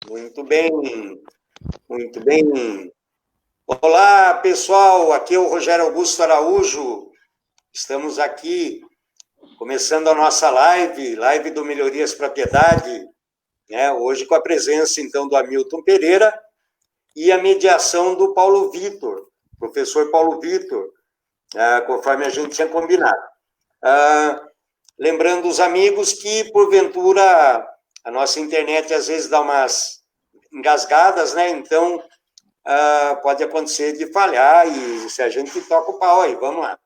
Muito bem, muito bem. Olá, pessoal, aqui é o Rogério Augusto Araújo. Estamos aqui começando a nossa live do Melhorias para a Piedade, né? Hoje com a presença, então, do Hamilton Pereira e a mediação do Paulo Vitor, professor Paulo Vitor, conforme a gente tinha combinado. Lembrando os amigos que, porventura, a nossa internet às vezes dá umas engasgadas, né? Então, pode acontecer de falhar e se a gente toca o pau aí, vamos lá.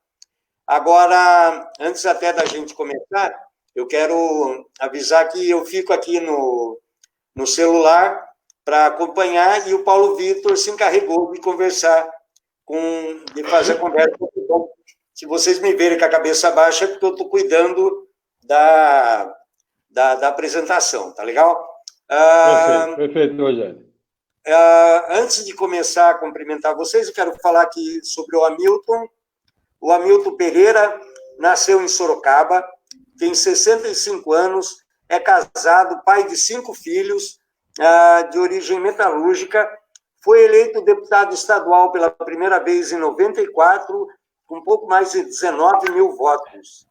Agora, antes até da gente começar, eu quero avisar que eu fico aqui no celular para acompanhar e o Paulo Vitor se encarregou de conversar, de fazer a conversa. Então, se vocês me verem com a cabeça baixa, é porque eu estou cuidando da apresentação, tá legal? Perfeito, Rogério. Antes de começar a cumprimentar vocês, eu quero falar aqui sobre o Hamilton. O Hamilton Pereira nasceu em Sorocaba, tem 65 anos, é casado, pai de 5 filhos, de origem metalúrgica, foi eleito deputado estadual pela primeira vez em 94, com pouco mais de 19 mil votos.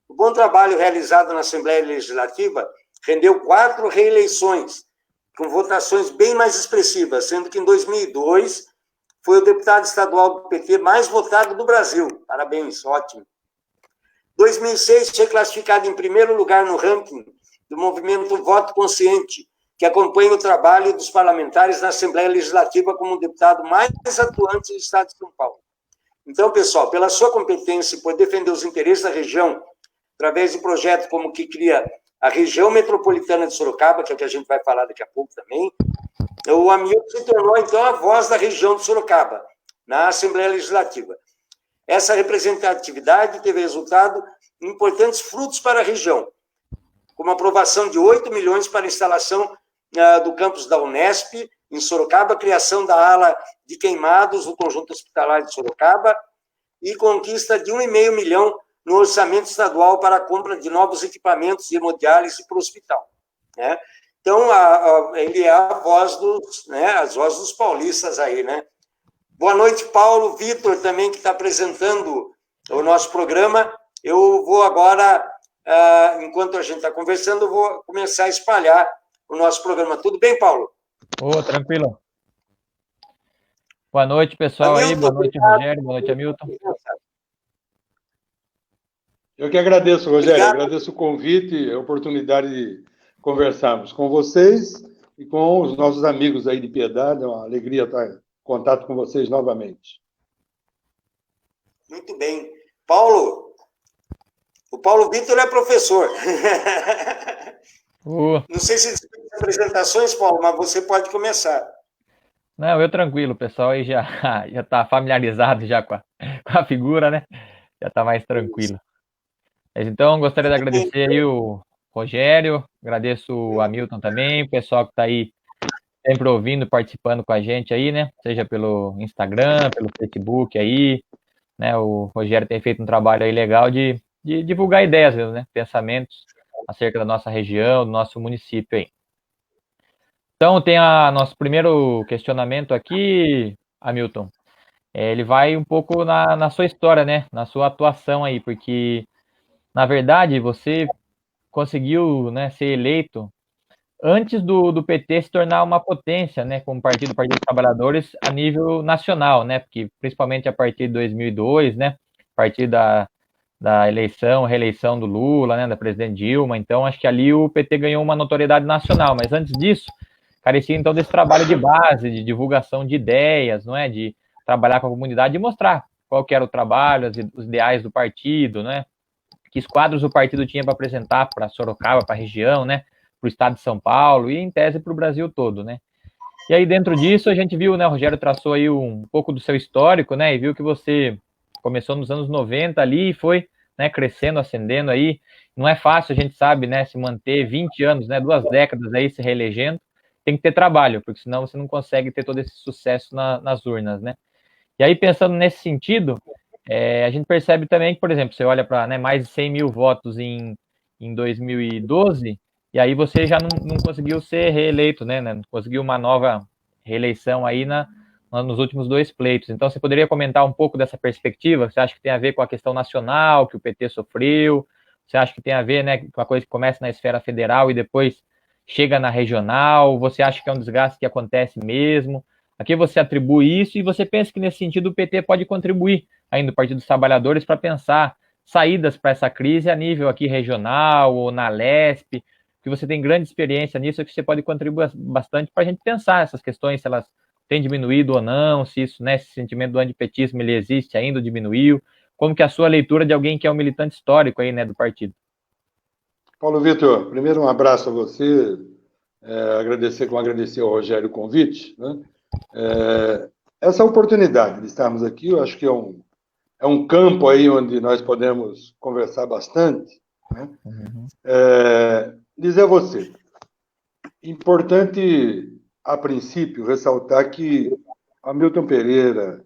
O bom trabalho realizado na Assembleia Legislativa rendeu 4 reeleições, com votações bem mais expressivas, sendo que em 2002 foi o deputado estadual do PT mais votado do Brasil. Parabéns, ótimo. 2006 foi classificado em primeiro lugar no ranking do movimento Voto Consciente, que acompanha o trabalho dos parlamentares na Assembleia Legislativa como o deputado mais atuante do Estado de São Paulo. Então, pessoal, pela sua competência por defender os interesses da região, através de projetos como o que cria a região metropolitana de Sorocaba, que é o que a gente vai falar daqui a pouco também, o Hamilton se tornou, então, a voz da região de Sorocaba, na Assembleia Legislativa. Essa representatividade teve resultado em importantes frutos para a região, como a aprovação de 8 milhões para a instalação do campus da Unesp, em Sorocaba, criação da ala de queimados no conjunto hospitalar de Sorocaba e conquista de 1,5 milhão no orçamento estadual para a compra de novos equipamentos de hemodiálise para o hospital, né? Então, ele é a voz as vozes dos paulistas aí, né? Boa noite, Paulo Vitor, também, que está apresentando o nosso programa. Eu vou agora, enquanto a gente está conversando, eu vou começar a espalhar o nosso programa. Tudo bem, Paulo? Tranquilo. Boa noite, pessoal. Hamilton, aí. Boa noite, Rogério. Boa noite, Hamilton. Eu que agradeço, Rogério. Agradeço o convite e a oportunidade de conversarmos com vocês e com os nossos amigos aí de Piedade. É uma alegria estar em contato com vocês novamente. Muito bem. Paulo, o Paulo Vitor é professor. Não sei se tem apresentações, Paulo, mas você pode começar. Não, eu tranquilo, o pessoal aí já está familiarizado já com a figura, né? Já está mais tranquilo. Mas, então, gostaria de agradecer aí o Rogério, agradeço o Hamilton também, o pessoal que está aí sempre ouvindo, participando com a gente aí, né? Seja pelo Instagram, pelo Facebook aí, né? O Rogério tem feito um trabalho aí legal de divulgar ideias mesmo, né? Pensamentos acerca da nossa região, do nosso município aí. Então, tem nosso primeiro questionamento aqui, Hamilton. Ele vai um pouco na sua história, né? Na sua atuação aí, porque, na verdade, você conseguiu, né, ser eleito antes do PT se tornar uma potência, né, como Partido dos Trabalhadores a nível nacional, né, porque principalmente a partir de 2002, né, a partir da reeleição do Lula, né, da presidente Dilma, então acho que ali o PT ganhou uma notoriedade nacional, mas antes disso, carecia então desse trabalho de base, de divulgação de ideias, não é, de trabalhar com a comunidade e mostrar qual que era o trabalho, os ideais do partido, né, que quadros o partido tinha para apresentar para Sorocaba, para a região, né, para o estado de São Paulo e, em tese, para o Brasil todo, né. E aí, dentro disso, a gente viu, né, o Rogério traçou aí um pouco do seu histórico, né, e viu que você começou nos anos 90 ali e foi, né, crescendo, ascendendo aí. Não é fácil, a gente sabe, né, se manter 20 anos, né, 2 décadas aí se reelegendo. Tem que ter trabalho, porque senão você não consegue ter todo esse sucesso nas urnas, né. E aí, pensando nesse sentido, a gente percebe também que, por exemplo, você olha para, né, mais de 100 mil votos em 2012, e aí você já não conseguiu ser reeleito, né? Não conseguiu uma nova reeleição aí nos últimos 2 pleitos. Então, você poderia comentar um pouco dessa perspectiva? Você acha que tem a ver com a questão nacional, que o PT sofreu? Você acha que tem a ver, né, com a coisa que começa na esfera federal e depois chega na regional? Você acha que é um desgaste que acontece mesmo? A que você atribui isso? E você pensa que, nesse sentido, o PT pode contribuir ainda do Partido dos Trabalhadores para pensar saídas para essa crise a nível aqui regional ou na Lesp, que você tem grande experiência nisso, que você pode contribuir bastante para a gente pensar essas questões, se elas têm diminuído ou não, se isso, né, esse sentimento do antipetismo ele existe ainda ou diminuiu, como que é a sua leitura de alguém que é um militante histórico aí, né, do partido. Paulo Vitor, primeiro um abraço a você, agradecer ao Rogério o convite, né? Essa oportunidade de estarmos aqui, eu acho que é um campo aí onde nós podemos conversar bastante, né? Dizer a você, importante, a princípio, ressaltar que Hamilton Pereira,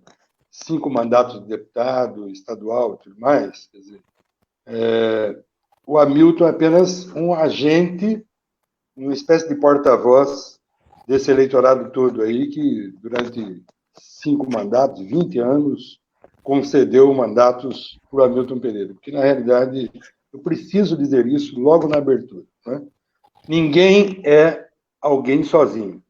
5 mandatos de deputado estadual e tudo mais, quer dizer, o Hamilton é apenas um agente, uma espécie de porta-voz desse eleitorado todo aí, que durante 5 mandatos, 20 anos, concedeu mandatos para o Hamilton Pereira. Porque, na realidade, eu preciso dizer isso logo na abertura, né? Ninguém é alguém sozinho.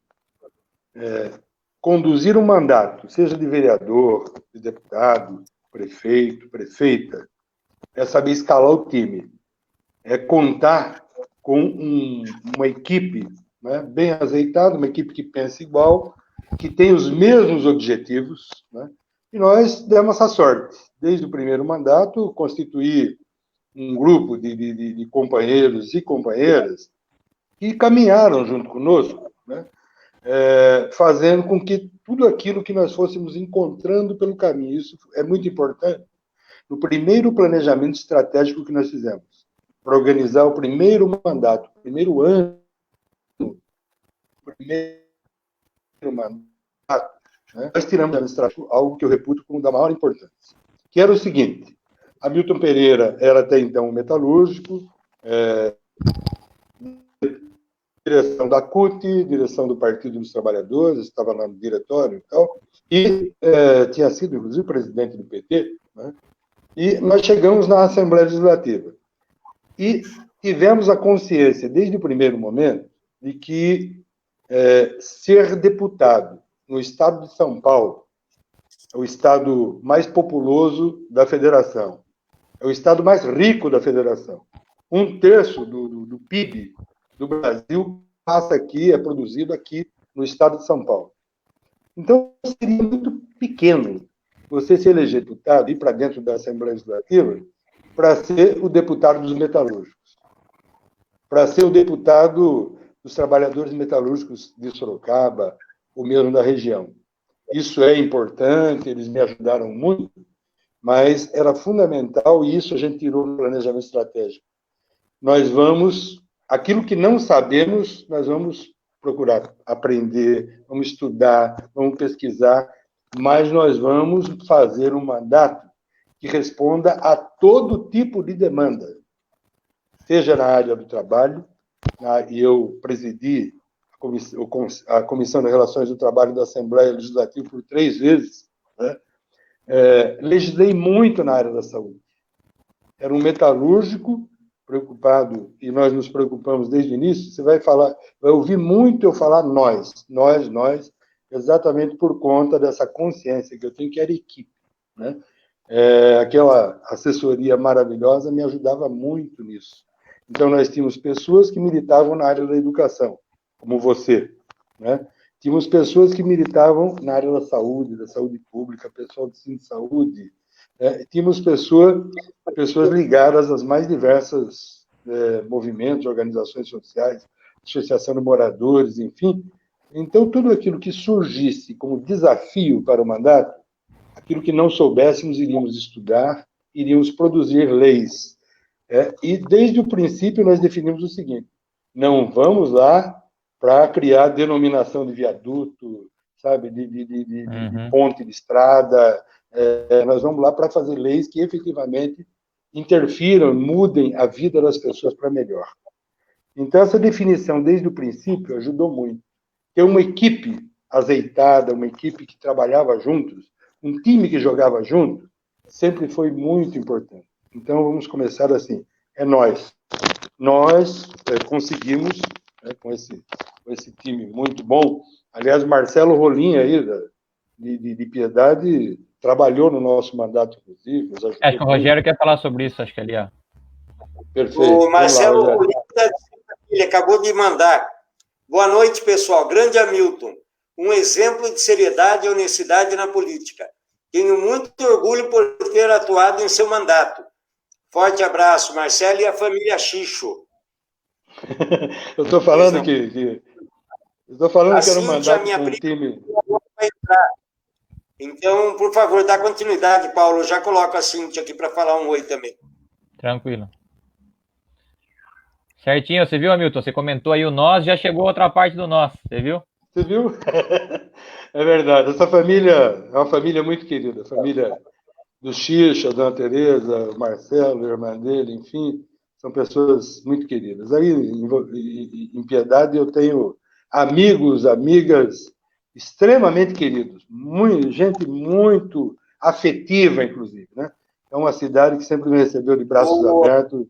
Conduzir um mandato, seja de vereador, de deputado, prefeito, prefeita, é saber escalar o time, é contar com uma equipe, né, bem azeitada, uma equipe que pensa igual, que tem os mesmos objetivos, né? E nós demos essa sorte. Desde o primeiro mandato, constituir um grupo de companheiros e companheiras que caminharam junto conosco, né? Fazendo com que tudo aquilo que nós fôssemos encontrando pelo caminho, isso é muito importante, no primeiro planejamento estratégico que nós fizemos, para organizar o primeiro mandato, o primeiro ano, né? Nós tiramos algo que eu reputo como da maior importância, que era o seguinte: Hamilton Pereira era até então um metalúrgico, direção da CUT, direção do Partido dos Trabalhadores, estava no diretório e tal, e tinha sido, inclusive, presidente do PT, né? E nós chegamos na Assembleia Legislativa e tivemos a consciência, desde o primeiro momento, de que ser deputado no estado de São Paulo é o estado mais populoso da federação, é o estado mais rico da federação. 1/3 do PIB do Brasil passa aqui, é produzido aqui no estado de São Paulo. Então, seria muito pequeno você se eleger deputado, ir para dentro da Assembleia Legislativa, para ser o deputado dos metalúrgicos, para ser o deputado dos trabalhadores metalúrgicos de Sorocaba, ou mesmo da região. Isso é importante, eles me ajudaram muito, mas era fundamental, e isso a gente tirou no planejamento estratégico. Nós vamos, aquilo que não sabemos, nós vamos procurar aprender, vamos estudar, vamos pesquisar, mas nós vamos fazer um mandato que responda a todo tipo de demanda, seja na área do trabalho, e eu presidi a Comissão de Relações do Trabalho da Assembleia Legislativa por 3 vezes, né? Legislei muito na área da saúde. Era um metalúrgico preocupado, e nós nos preocupamos desde o início. Você vai ouvir muito eu falar nós, exatamente por conta dessa consciência que eu tenho, que era equipe, né? Aquela assessoria maravilhosa me ajudava muito nisso. Então, nós tínhamos pessoas que militavam na área da educação, como você, né? Tínhamos pessoas que militavam na área da saúde pública, pessoal de ensino de saúde. Tínhamos pessoas ligadas às mais diversas movimentos, organizações sociais, associação de moradores, enfim. Então, tudo aquilo que surgisse como desafio para o mandato, aquilo que não soubéssemos, iríamos estudar, iríamos produzir leis. E, desde o princípio, nós definimos o seguinte: não vamos lá para criar denominação de viaduto, sabe, de ponte de estrada. Nós vamos lá para fazer leis que efetivamente interfiram, mudem a vida das pessoas para melhor. Então, essa definição, desde o princípio, ajudou muito. Ter uma equipe azeitada, uma equipe que trabalhava juntos, um time que jogava junto, sempre foi muito importante. Então, vamos começar assim. É nós. Nós conseguimos, né, com esse time muito bom. Aliás, o Marcelo Rolim, aí, de Piedade, trabalhou no nosso mandato, inclusive. Acho que o Rogério quer falar sobre isso, acho que ali, ó. Perfeito. O Marcelo Rolim, ele acabou de mandar. Boa noite, pessoal. Grande Hamilton. Um exemplo de seriedade e honestidade na política. Tenho muito orgulho por ter atuado em seu mandato. Forte abraço, Marcelo e a família Xixo. Eu estou falando que era um mandato minha com um prima, time... Então, por favor, dá continuidade, Paulo. Eu já coloco a Cíntia aqui para falar um oi também. Tranquilo. Certinho, você viu, Hamilton? Você comentou aí o nós, já chegou outra parte do nós, você viu? Você viu? É verdade. Essa família é uma família muito querida. A família do Xixa, da Dona Tereza, o Marcelo, a irmã dele, enfim, são pessoas muito queridas. Aí, em Piedade, eu tenho amigos, amigas extremamente queridos. Gente muito afetiva, inclusive, né? É uma cidade que sempre me recebeu de braços abertos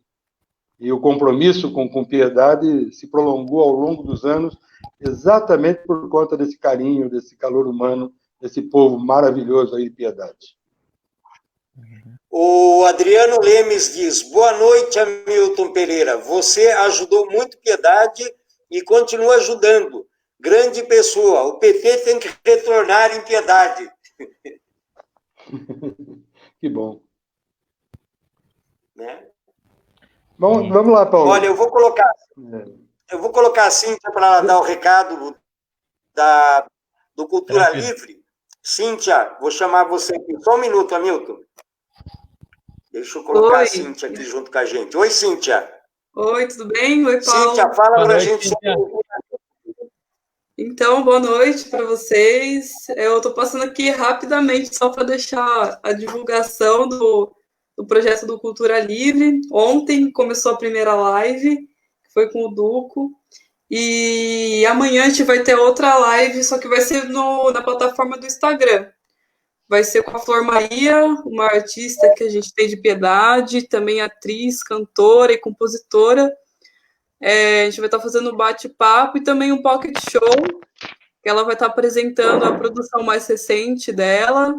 e o compromisso com Piedade se prolongou ao longo dos anos exatamente por conta desse carinho, desse calor humano, desse povo maravilhoso aí de Piedade. O Adriano Lemes diz, boa noite, Hamilton Pereira. Você ajudou muito Piedade e continua ajudando. Grande pessoa. O PT tem que retornar em Piedade. Que bom. Né? Bom, vamos lá, Paulo. Olha, eu vou colocar a Cíntia para dar o recado do Cultura Livre. Cíntia, vou chamar você aqui. Só um minuto, Hamilton. Deixa eu colocar a Cíntia aqui junto com a gente. Oi, Cíntia. Oi, tudo bem? Oi, Paulo. Cíntia, fala para a gente sobre... Então, boa noite para vocês. Eu estou passando aqui rapidamente só para deixar a divulgação do projeto do Cultura Livre. Ontem começou a primeira live, que foi com o Duco. E amanhã a gente vai ter outra live, só que vai ser na plataforma do Instagram. Vai ser com a Flor Maria, uma artista que a gente tem de Piedade, também atriz, cantora e compositora. A gente vai estar fazendo bate-papo e também um pocket show, que ela vai estar apresentando a produção mais recente dela,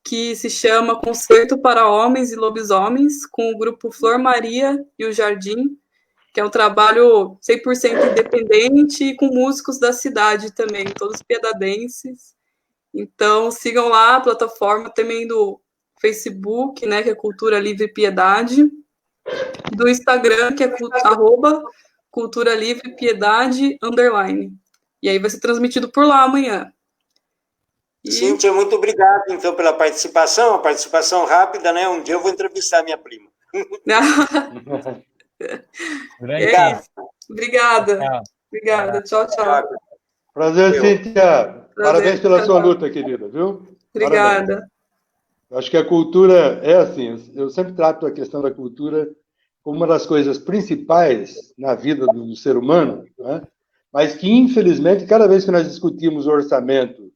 que se chama Concerto para Homens e Lobisomens, com o grupo Flor Maria e o Jardim, que é um trabalho 100% independente e com músicos da cidade também, todos piedadenses. Então, sigam lá a plataforma também do Facebook, né, que é Cultura Livre Piedade, do Instagram, que é @Cultura Livre Piedade _. E aí vai ser transmitido por lá amanhã. Cíntia, muito obrigado, então, pela participação, a participação rápida, né? Um dia eu vou entrevistar minha prima. Obrigada. Tchau. Prazer, Cíntia. Parabéns pela sua luta, querida, viu? Obrigada. Parabéns. Acho que a cultura é assim, eu sempre trato a questão da cultura como uma das coisas principais na vida do ser humano, né? Mas que, infelizmente, cada vez que nós discutimos o orçamento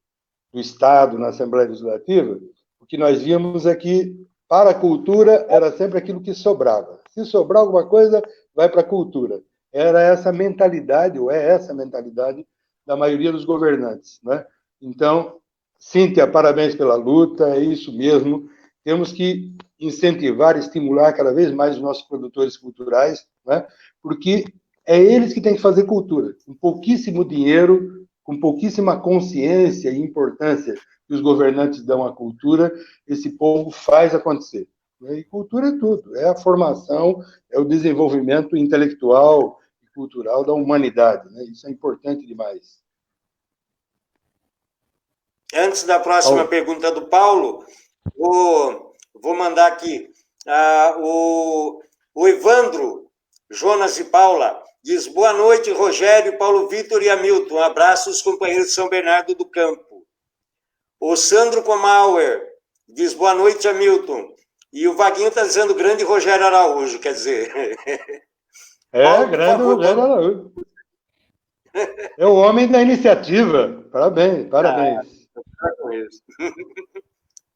do Estado na Assembleia Legislativa, o que nós víamos é que, para a cultura, era sempre aquilo que sobrava. Se sobrar alguma coisa, vai para a cultura. Era essa mentalidade, ou é essa mentalidade, da maioria dos governantes, né? Então, Cíntia, parabéns pela luta, é isso mesmo. Temos que incentivar, estimular cada vez mais os nossos produtores culturais, né? Porque é eles que têm que fazer cultura. Com pouquíssimo dinheiro, com pouquíssima consciência e importância que os governantes dão à cultura, esse povo faz acontecer. E cultura é tudo, é a formação, é o desenvolvimento intelectual e cultural da humanidade, né? Isso é importante demais. Antes da próxima pergunta do Paulo, vou mandar aqui. O Evandro, Jonas e Paula, diz, boa noite, Rogério, Paulo Vitor e Hamilton. Abraços, companheiros de São Bernardo do Campo. O Sandro Comauer diz, boa noite, Hamilton. E o Vaguinho está dizendo grande Rogério Araújo, quer dizer. Paulo, por grande favor, Rogério Araújo. É o homem da iniciativa. Parabéns, parabéns. com isso.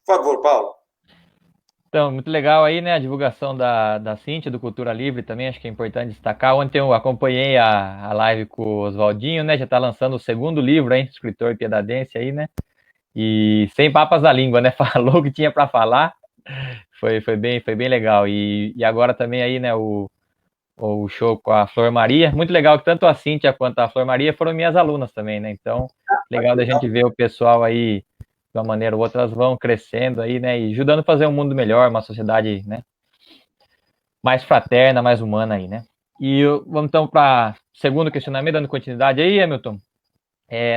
Por favor, Paulo. Então, muito legal aí, né, a divulgação da Cíntia, do Cultura Livre também, acho que é importante destacar. Ontem eu acompanhei a live com o Oswaldinho, né, já está lançando o segundo livro, hein, escritor piedadense aí, né, e sem papas na língua, né, falou o que tinha para falar, foi bem legal. E agora também aí, né, o show com a Flor Maria, muito legal que tanto a Cíntia quanto a Flor Maria foram minhas alunas também, né, então, legal da gente ver o pessoal aí, de uma maneira ou outra, elas vão crescendo aí, né, e ajudando a fazer um mundo melhor, uma sociedade, né, mais fraterna, mais humana aí, né. E vamos então para o segundo questionamento, dando continuidade aí, Hamilton,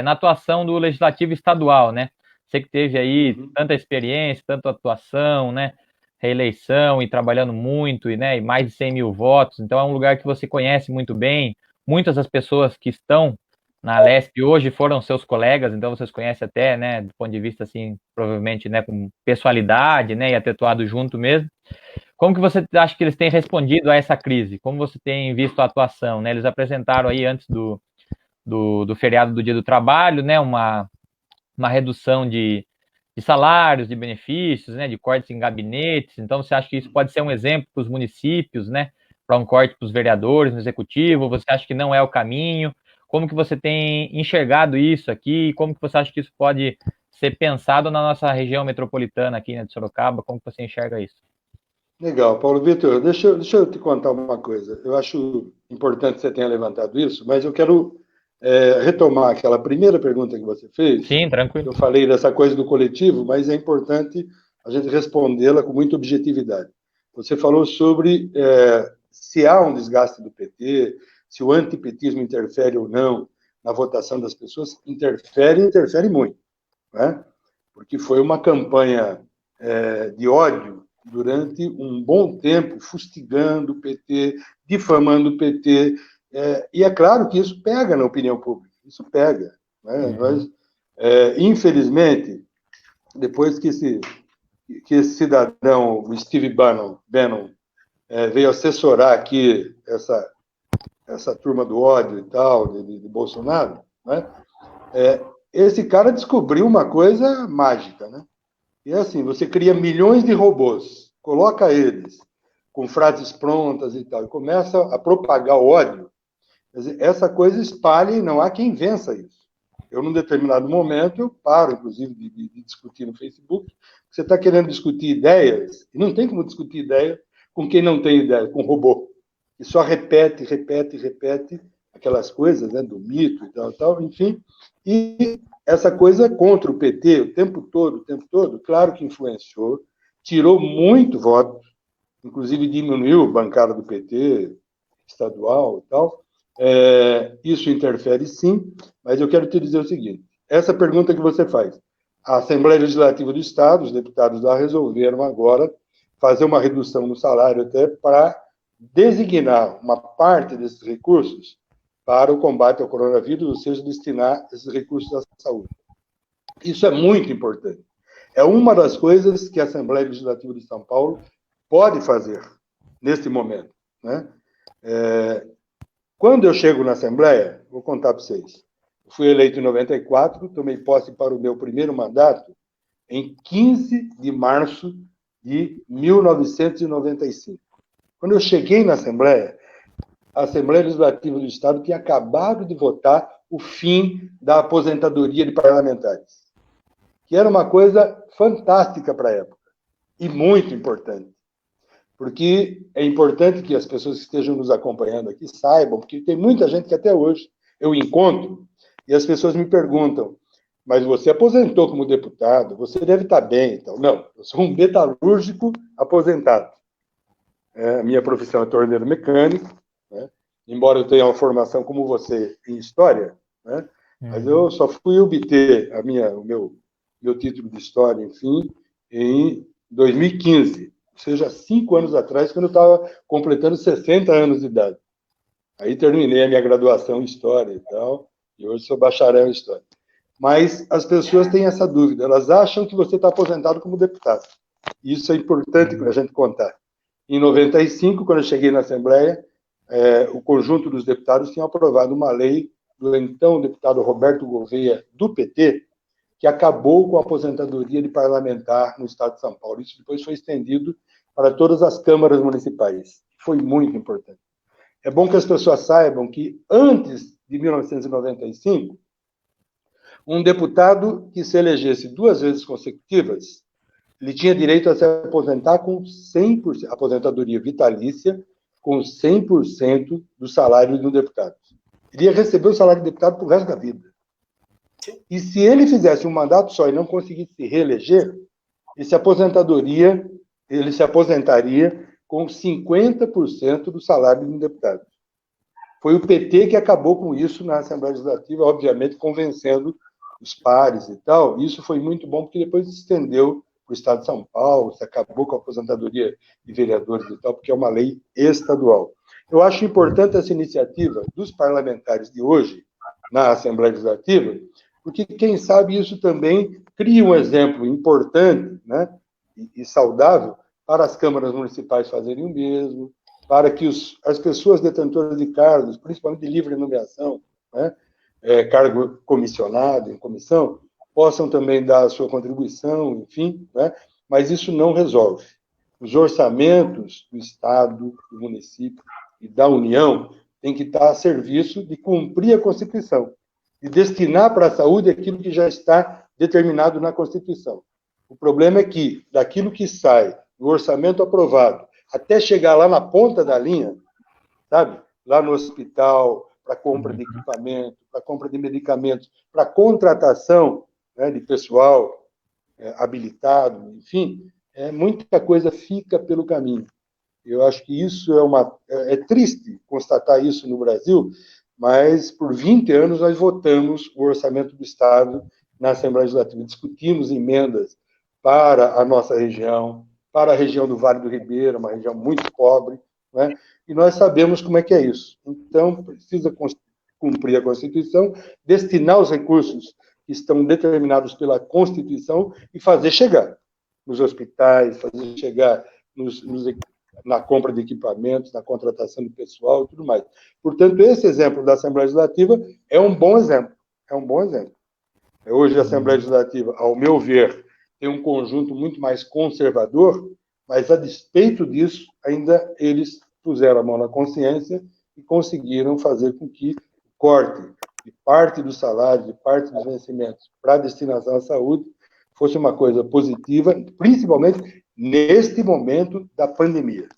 na atuação do Legislativo Estadual, né, você que teve aí tanta experiência, tanta atuação, né, reeleição e trabalhando muito, e mais de 100 mil votos, então é um lugar que você conhece muito bem, muitas das pessoas que estão na Lesp hoje foram seus colegas, então vocês conhecem até, né, do ponto de vista, assim, provavelmente, né, com pessoalidade, né, e até atuado junto mesmo. Como que você acha que eles têm respondido a essa crise? Como você tem visto a atuação, né? Eles apresentaram aí antes do feriado do Dia do Trabalho, né, uma redução de salários, de benefícios, né, de cortes em gabinetes, então você acha que isso pode ser um exemplo para os municípios, né, para um corte para os vereadores no executivo, você acha que não é o caminho? Como que você tem enxergado isso aqui? Como que você acha que isso pode ser pensado na nossa região metropolitana aqui, né, de Sorocaba? Como que você enxerga isso? Legal, Paulo Vitor, deixa eu te contar uma coisa. Eu acho importante que você tenha levantado isso, mas eu quero retomar aquela primeira pergunta que você fez. Sim, tranquilo. Eu falei dessa coisa do coletivo, mas é importante a gente respondê-la com muita objetividade. Você falou sobre se há um desgaste do PT, se o antipetismo interfere ou não na votação das pessoas. Interfere muito, né? Porque foi uma campanha de ódio durante um bom tempo, fustigando o PT, difamando o PT, e é claro que isso pega na opinião pública, isso pega, né? Nós, infelizmente, depois que esse cidadão, o Steve Bannon, veio assessorar aqui essa turma do ódio e tal, de Bolsonaro, né? Esse cara descobriu uma coisa mágica, né? E é assim, você cria milhões de robôs, coloca eles com frases prontas e tal, e começa a propagar ódio. Quer dizer, essa coisa espalha e não há quem vença isso. Eu, num determinado momento, eu paro, inclusive, de discutir no Facebook. Você está querendo discutir ideias, e não tem como discutir ideia com quem não tem ideia, com robô. E só repete aquelas coisas, né, do mito e tal, enfim. E essa coisa contra o PT o tempo todo, claro que influenciou, tirou muito voto, inclusive diminuiu a bancada do PT estadual e tal. Isso interfere sim, mas eu quero te dizer o seguinte, essa pergunta que você faz, a Assembleia Legislativa do Estado, os deputados lá resolveram agora fazer uma redução no salário até para designar uma parte desses recursos para o combate ao coronavírus, ou seja, destinar esses recursos à saúde. Isso é muito importante. É uma das coisas que a Assembleia Legislativa de São Paulo pode fazer neste momento, né? Quando eu chego na Assembleia, vou contar para vocês, eu fui eleito em 94, tomei posse para o meu primeiro mandato em 15 de março de 1995. Quando eu cheguei na Assembleia, a Assembleia Legislativa do Estado tinha acabado de votar o fim da aposentadoria de parlamentares, que era uma coisa fantástica para a época e muito importante, porque é importante que as pessoas que estejam nos acompanhando aqui saibam, porque tem muita gente que até hoje eu encontro e as pessoas me perguntam, mas você aposentou como deputado, você deve estar bem. Então, não, eu sou um metalúrgico aposentado. A minha profissão é torneiro mecânico, né? Embora eu tenha uma formação como você em história, né? Mas eu só fui obter o meu título de história, enfim, em 2015, ou seja, 5 anos atrás, quando eu estava completando 60 anos de idade. Aí terminei a minha graduação em história e tal, e hoje sou bacharel em história. Mas as pessoas têm essa dúvida, elas acham que você está aposentado como deputado. Isso é importante para a gente contar. Em 95, quando eu cheguei na Assembleia, o conjunto dos deputados tinha aprovado uma lei do então deputado Roberto Gouveia, do PT, que acabou com a aposentadoria de parlamentar no estado de São Paulo. Isso depois foi estendido para todas as câmaras municipais. Foi muito importante. É bom que as pessoas saibam que, antes de 1995, um deputado que se elegesse 2 vezes consecutivas, ele tinha direito a se aposentar com 100%, aposentadoria vitalícia, com 100% do salário de um deputado. Ele ia receber o salário de deputado para o resto da vida. E se ele fizesse um mandato só e não conseguisse se reeleger, ele se aposentaria com 50% do salário de um deputado. Foi o PT que acabou com isso na Assembleia Legislativa, obviamente convencendo os pares e tal. Isso foi muito bom, porque depois se estendeu para o Estado de São Paulo, se acabou com a aposentadoria de vereadores e tal, porque é uma lei estadual. Eu acho importante essa iniciativa dos parlamentares de hoje, na Assembleia Legislativa, porque, quem sabe, isso também cria um exemplo importante, né, e saudável para as câmaras municipais fazerem o mesmo, para que as pessoas detentoras de cargos, principalmente de livre nomeação, né, cargo comissionado, em comissão, possam também dar a sua contribuição, enfim, né, mas isso não resolve. Os orçamentos do Estado, do município e da União têm que estar a serviço de cumprir a Constituição, de destinar para a saúde aquilo que já está determinado na Constituição. O problema é que, daquilo que sai do orçamento aprovado, até chegar lá na ponta da linha, sabe? Lá no hospital, para compra de equipamento, para compra de medicamentos, para contratação, né, de pessoal habilitado, enfim, muita coisa fica pelo caminho. Eu acho que isso é triste constatar isso no Brasil, mas por 20 anos nós votamos o orçamento do Estado na Assembleia Legislativa, discutimos emendas para a nossa região, para a região do Vale do Ribeira, uma região muito pobre, né? E nós sabemos como é que é isso. Então, precisa cumprir a Constituição, destinar os recursos que estão determinados pela Constituição e fazer chegar nos hospitais, fazer chegar na compra de equipamentos, na contratação de pessoal e tudo mais. Portanto, esse exemplo da Assembleia Legislativa é um bom exemplo. É um bom exemplo. Hoje, a Assembleia Legislativa, ao meu ver, tem um conjunto muito mais conservador, mas, a despeito disso, ainda eles puseram a mão na consciência e conseguiram fazer com que o corte de parte do salário, de parte dos vencimentos para a destinação à saúde, fosse uma coisa positiva, principalmente neste momento da pandemia.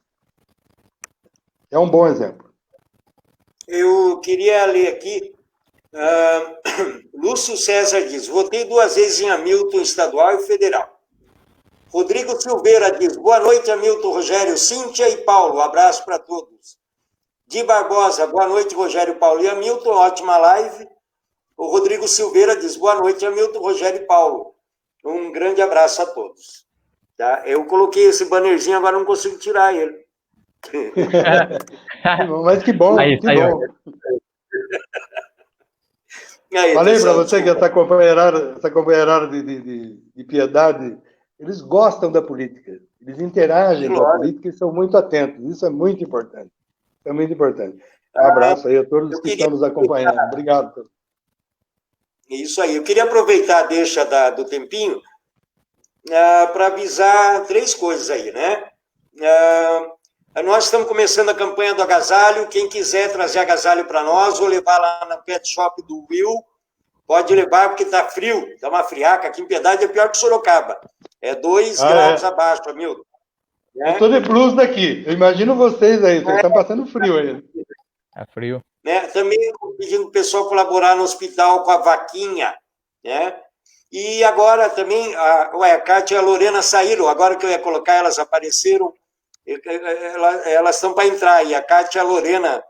É um bom exemplo. Eu queria ler aqui, Lúcio César diz, votei 2 vezes em Hamilton, estadual e federal. Rodrigo Silveira diz, boa noite, Hamilton, Rogério, Cíntia e Paulo, abraço para todos. Di Barbosa, boa noite, Rogério, Paulo e Hamilton, ótima live. O Rodrigo Silveira diz, boa noite, Hamilton, Rogério e Paulo. Um grande abraço a todos. Tá? Eu coloquei esse bannerzinho, agora não consigo tirar ele. Mas que bom, aí, que aí, bom. Aí, falei para você desculpa. que essa companheirada de Piedade, eles gostam da política, eles interagem com a política e são muito atentos. Isso é muito importante. É muito importante. Um abraço aí a todos que estão nos acompanhando. Obrigado. Isso aí. Eu queria aproveitar a deixa do tempinho para avisar 3 coisas aí, né? Nós estamos começando a campanha do agasalho. Quem quiser trazer agasalho para nós ou levar lá na pet shop do Will, pode levar, porque está frio, está uma friaca. Aqui em Piedade é pior que Sorocaba. É 2 graus abaixo, Hamilton. Eu estou de blusa daqui. Eu imagino vocês aí. Vocês estão passando frio aí. É frio. Né? Também estou pedindo para o pessoal colaborar no hospital com a vaquinha, né? E agora também, a Kátia e a Lorena saíram, agora que eu ia colocar, elas apareceram, elas estão para entrar, e a Kátia e a Lorena,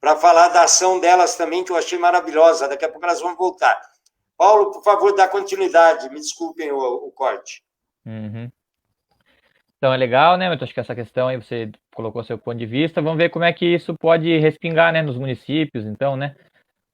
para falar da ação delas também, que eu achei maravilhosa, daqui a pouco elas vão voltar. Paulo, por favor, dá continuidade, me desculpem o corte. Uhum. Então é legal, né? Eu acho que essa questão aí você colocou seu ponto de vista. Vamos ver como é que isso pode respingar, né, nos municípios, então, né?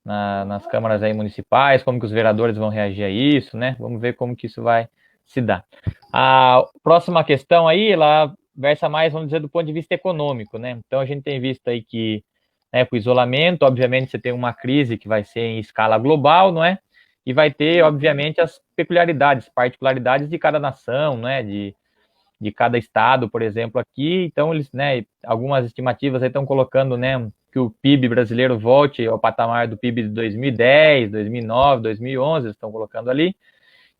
Nas câmaras aí municipais, como que os vereadores vão reagir a isso, né? Vamos ver como que isso vai se dar. A próxima questão aí, ela versa mais, vamos dizer, do ponto de vista econômico, né? Então a gente tem visto aí que né, com o isolamento. Obviamente, você tem uma crise que vai ser em escala global, não é? E vai ter, obviamente, as peculiaridades, particularidades de cada nação, né, de cada estado, por exemplo, aqui. Então, eles, né, algumas estimativas aí estão colocando, né, que o PIB brasileiro volte ao patamar do PIB de 2010, 2009, 2011, eles estão colocando ali.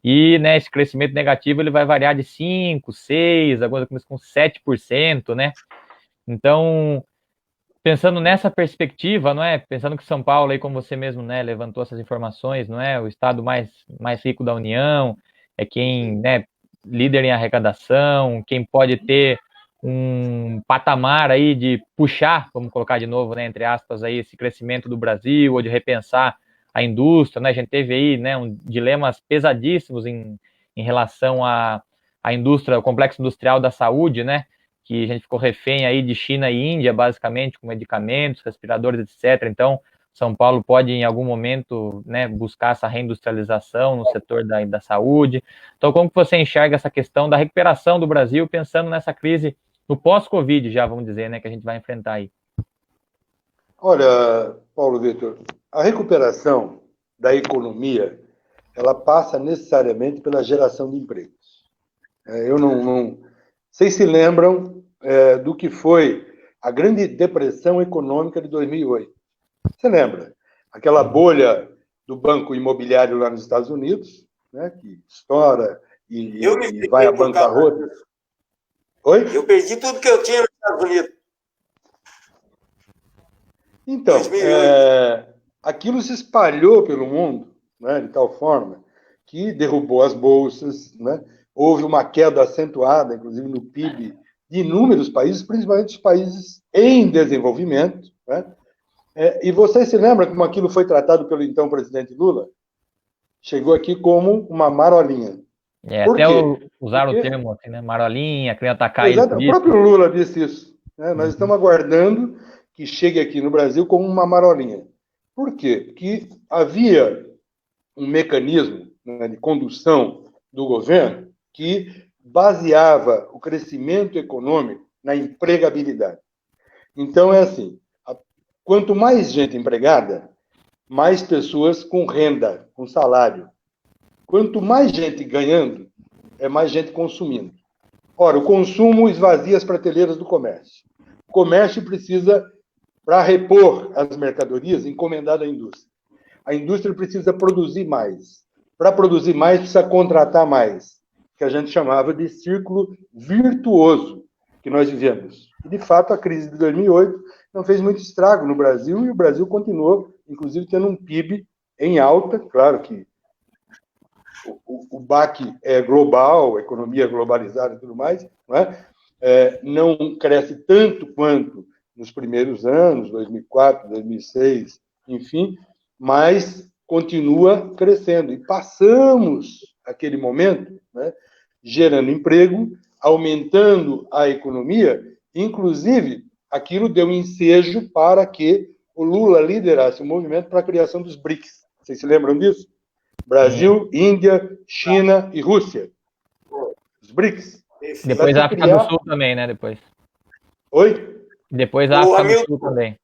E, né, esse crescimento negativo ele vai variar de 5, 6, agora com 7%, né? Então, pensando nessa perspectiva, não é? Pensando que São Paulo, aí, como você mesmo, né, levantou essas informações, não é? O estado mais rico da União, é quem, né, líder em arrecadação, quem pode ter um patamar aí de puxar, vamos colocar de novo, né, entre aspas, aí, esse crescimento do Brasil, ou de repensar a indústria, né? A gente teve aí, né, dilemas pesadíssimos em relação à indústria, ao complexo industrial da saúde, né? Que a gente ficou refém aí de China e Índia, basicamente, com medicamentos, respiradores, etc. Então, São Paulo pode, em algum momento, né, buscar essa reindustrialização no setor da saúde. Então, como que você enxerga essa questão da recuperação do Brasil, pensando nessa crise, no pós-Covid, já vamos dizer, né, que a gente vai enfrentar aí? Olha, Paulo Vitor, a recuperação da economia, ela passa necessariamente pela geração de empregos. Eu não vocês se lembram do que foi a grande depressão econômica de 2008. Você lembra? Aquela bolha do banco imobiliário lá nos Estados Unidos, né, que estoura e vai à bancarrota. Oi? Eu perdi tudo que eu tinha nos Estados Unidos. Então, aquilo se espalhou pelo mundo, né, de tal forma que derrubou as bolsas, né? Houve uma queda acentuada, inclusive, no PIB de inúmeros países, principalmente os países em desenvolvimento, né? E vocês se lembram como aquilo foi tratado pelo então presidente Lula? Chegou aqui como uma marolinha. Por quê? Usaram o termo assim, né? Marolinha, queria atacar ele. O próprio Lula disse isso, né? Nós estamos aguardando que chegue aqui no Brasil como uma marolinha. Por quê? Porque havia um mecanismo, né, de condução do governo que baseava o crescimento econômico na empregabilidade. Então, é assim, quanto mais gente empregada, mais pessoas com renda, com salário. Quanto mais gente ganhando, é mais gente consumindo. Ora, o consumo esvazia as prateleiras do comércio. O comércio precisa, para repor as mercadorias, encomendar da indústria. A indústria precisa produzir mais. Para produzir mais, precisa contratar mais, que a gente chamava de círculo virtuoso que nós vivemos. E, de fato, a crise de 2008 não fez muito estrago no Brasil, e o Brasil continuou, inclusive, tendo um PIB em alta. Claro que o baque é global, a economia é globalizada e tudo mais, não é? Não cresce tanto quanto nos primeiros anos, 2004, 2006, enfim, mas continua crescendo. E passamos aquele momento, né, gerando emprego, aumentando a economia, inclusive aquilo deu ensejo para que o Lula liderasse o movimento para a criação dos BRICS. Vocês se lembram disso? Brasil, Índia, China e Rússia. Os BRICS. Depois a África do Sul também, né? Oi? Depois a África do Sul também.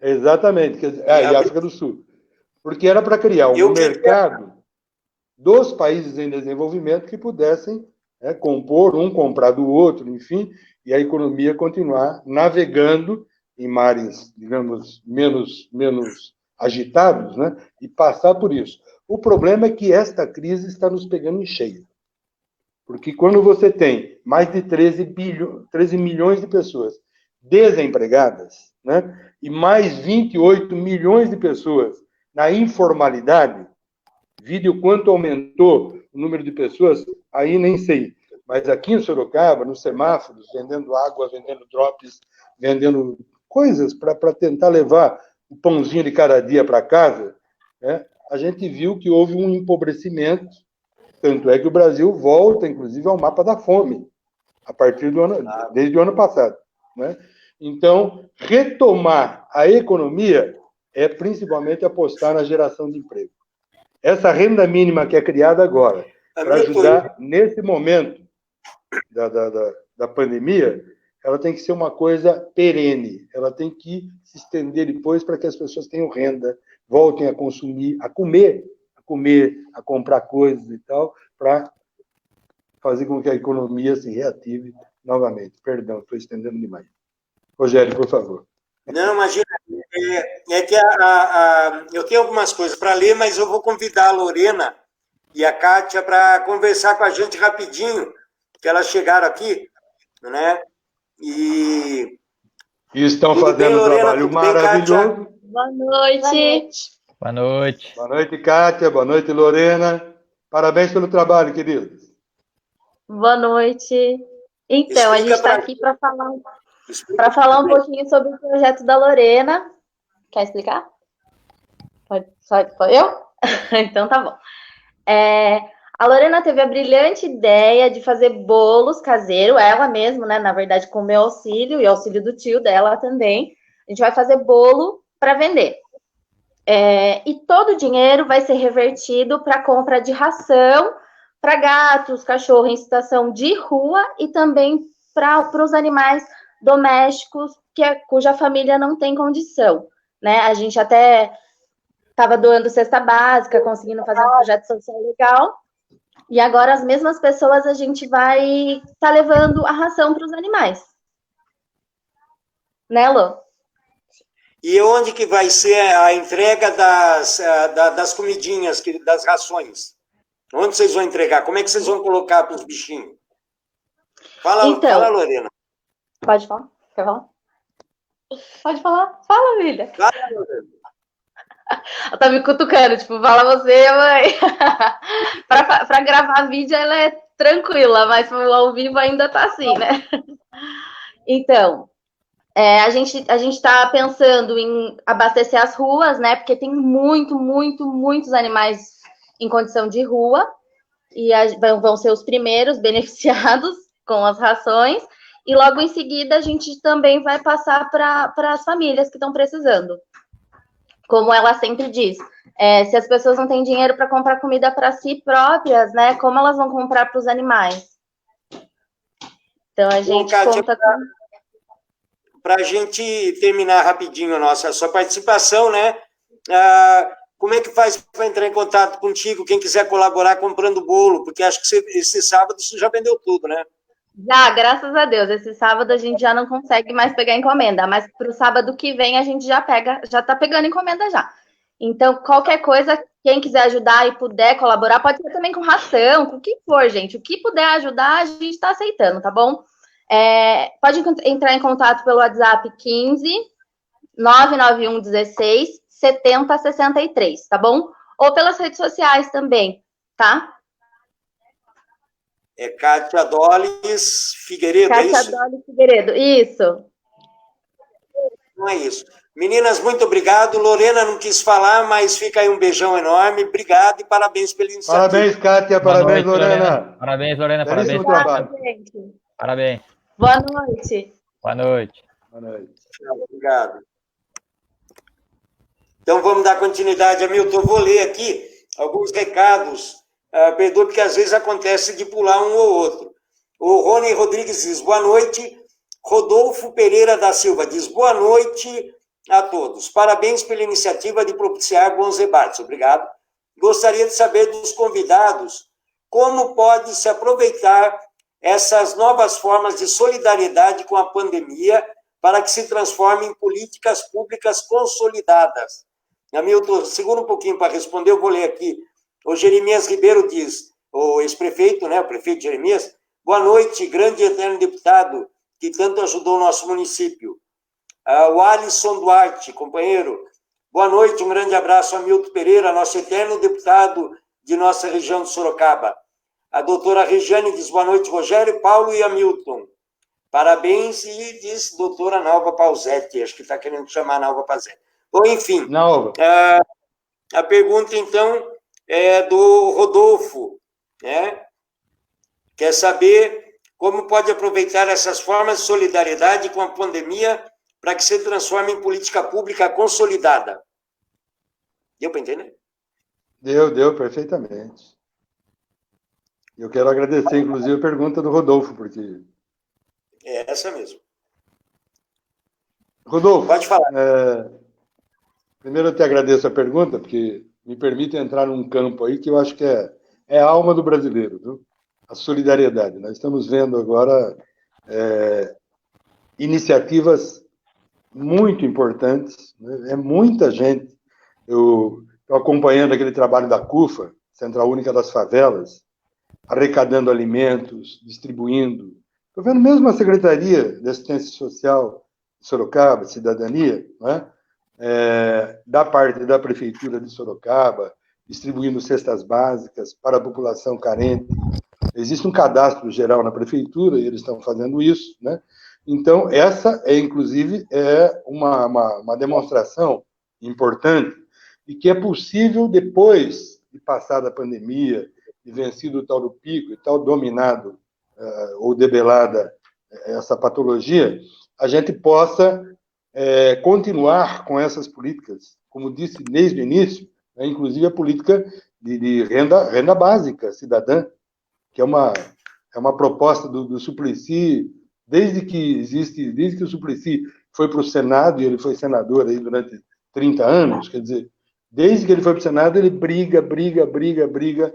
Exatamente. E a África do Sul. Porque era para criar um mercado dos países em desenvolvimento que pudessem, né, compor, um comprar do outro, enfim, e a economia continuar navegando em mares, digamos, menos agitados, né, e passar por isso. O problema é que esta crise está nos pegando em cheio. Porque quando você tem mais de 13 milhões de pessoas desempregadas, né, e mais 28 milhões de pessoas na informalidade, vide o quanto aumentou o número de pessoas, aí nem sei. Mas aqui em Sorocaba, nos semáforos, vendendo água, vendendo drops, vendendo coisas para tentar levar o pãozinho de cada dia para casa, né, a gente viu que houve um empobrecimento. Tanto é que o Brasil volta, inclusive, ao mapa da fome, a partir desde o ano passado, né? Então, retomar a economia é principalmente apostar na geração de emprego. Essa renda mínima que é criada agora, para ajudar nesse momento da pandemia, ela tem que ser uma coisa perene, ela tem que se estender depois para que as pessoas tenham renda, voltem a consumir, a comer, a comprar coisas e tal, para fazer com que a economia se reative novamente. Perdão, estou estendendo demais. Rogério, por favor. Não, imagina, é que eu tenho algumas coisas para ler, mas eu vou convidar a Lorena e a Kátia para conversar com a gente rapidinho, que elas chegaram aqui, né? E estão fazendo bem, Lorena, um trabalho maravilhoso. Bem, boa noite. Boa noite. Boa noite, Kátia. Boa noite, Lorena. Parabéns pelo trabalho, queridos. Boa noite. Então, a gente está aqui para falar um pouquinho sobre o projeto da Lorena. Quer explicar? Pode eu? Então tá bom. A Lorena teve a brilhante ideia de fazer bolos caseiros, ela mesma, né? Na verdade, com o meu auxílio e auxílio do tio dela também. A gente vai fazer bolo para vender. E todo o dinheiro vai ser revertido para compra de ração para gatos, cachorros em situação de rua e também para os animais domésticos cuja família não tem condição, né? A gente até estava doando cesta básica, conseguindo fazer um projeto social legal, e agora as mesmas pessoas a gente vai estar levando a ração para os animais. Né, Lô? E onde que vai ser a entrega das comidinhas, das rações? Onde vocês vão entregar? Como é que vocês vão colocar para os bichinhos? Fala, Lorena. Pode falar? Quer falar? Pode falar? Fala, filha. Fala, Lorena. Ela tá me cutucando, tipo, fala você, mãe. Para gravar vídeo ela é tranquila, mas ao vivo ainda tá assim, né? Então, a gente tá pensando em abastecer as ruas, né? Porque tem muitos animais em condição de rua e vão ser os primeiros beneficiados com as rações. E logo em seguida a gente também vai passar para as famílias que estão precisando. Como ela sempre diz, se as pessoas não têm dinheiro para comprar comida para si próprias, né? Como elas vão comprar para os animais? Então a gente conta com... Para a gente terminar rapidinho a sua participação, né? Como é que faz para entrar em contato contigo, quem quiser colaborar comprando bolo? Porque acho que esse sábado você já vendeu tudo, né? Já, graças a Deus. Esse sábado a gente já não consegue mais pegar encomenda, mas para o sábado que vem a gente já está pegando encomenda já. Então, qualquer coisa, quem quiser ajudar e puder colaborar, pode ser também com ração, com o que for, gente. O que puder ajudar, a gente está aceitando, tá bom? Pode entrar em contato pelo WhatsApp 15 991 16 70 63, tá bom? Ou pelas redes sociais também, tá? Kátia Dolis Figueiredo, Kátia é isso? Kátia Dolis Figueiredo, isso. Não é isso. Meninas, muito obrigado. Lorena não quis falar, mas fica aí um beijão enorme. Obrigado e parabéns pela iniciativa. Parabéns, Kátia. Parabéns, Lorena. Parabéns, Lorena. Belíssimo Parabéns. trabalho. Parabéns. Boa noite. Boa noite. Boa noite. Obrigado. Então, vamos dar continuidade, Hamilton. Eu vou ler aqui alguns recados. Perdoe, porque às vezes acontece de pular um ou outro. O Rony Rodrigues diz, boa noite. Rodolfo Pereira da Silva diz, boa noite a todos. Parabéns pela iniciativa de propiciar bons debates. Obrigado. Gostaria de saber dos convidados como pode se aproveitar essas novas formas de solidariedade com a pandemia para que se transformem em políticas públicas consolidadas. Hamilton, segura um pouquinho para responder, eu vou ler aqui. O Jeremias Ribeiro diz, o ex-prefeito, né, o prefeito Jeremias, boa noite, grande e eterno deputado, que tanto ajudou o nosso município. O Alisson Duarte, companheiro, boa noite, um grande abraço a Hamilton Pereira, nosso eterno deputado de nossa região de Sorocaba. A doutora Regiane diz, boa noite, Rogério, Paulo e Hamilton. Parabéns, e diz doutora Nalva Pausetti, acho que está querendo chamar a Nalva Pausetti. Bom, enfim, Nalva. A pergunta, então, é do Rodolfo, né? Quer saber como pode aproveitar essas formas de solidariedade com a pandemia para que se transforme em política pública consolidada. Deu para entender? Deu perfeitamente. Eu quero agradecer, inclusive, a pergunta do Rodolfo, porque... É essa mesmo. Rodolfo, pode falar. Primeiro eu te agradeço a pergunta, porque me permite entrar num campo aí que eu acho que é a alma do brasileiro, viu? A solidariedade. Nós estamos vendo agora iniciativas muito importantes, né? É muita gente. Eu estou acompanhando aquele trabalho da CUFA, Central Única das Favelas, arrecadando alimentos, distribuindo. Estou vendo mesmo a Secretaria de Assistência Social de Sorocaba, Cidadania, né? Da parte da Prefeitura de Sorocaba, distribuindo cestas básicas para a população carente. Existe um cadastro geral na Prefeitura e eles estão fazendo isso, né? Então, essa inclusive, uma demonstração importante e que é possível, depois de passada a pandemia, e vencido o tal do pico e tal dominado ou debelada essa patologia, a gente possa continuar com essas políticas, como disse desde o início, né, inclusive a política de renda básica cidadã, que é uma proposta do Suplicy, desde que o Suplicy foi para o Senado, e ele foi senador aí durante 30 anos, quer dizer, desde que ele foi para o Senado, ele briga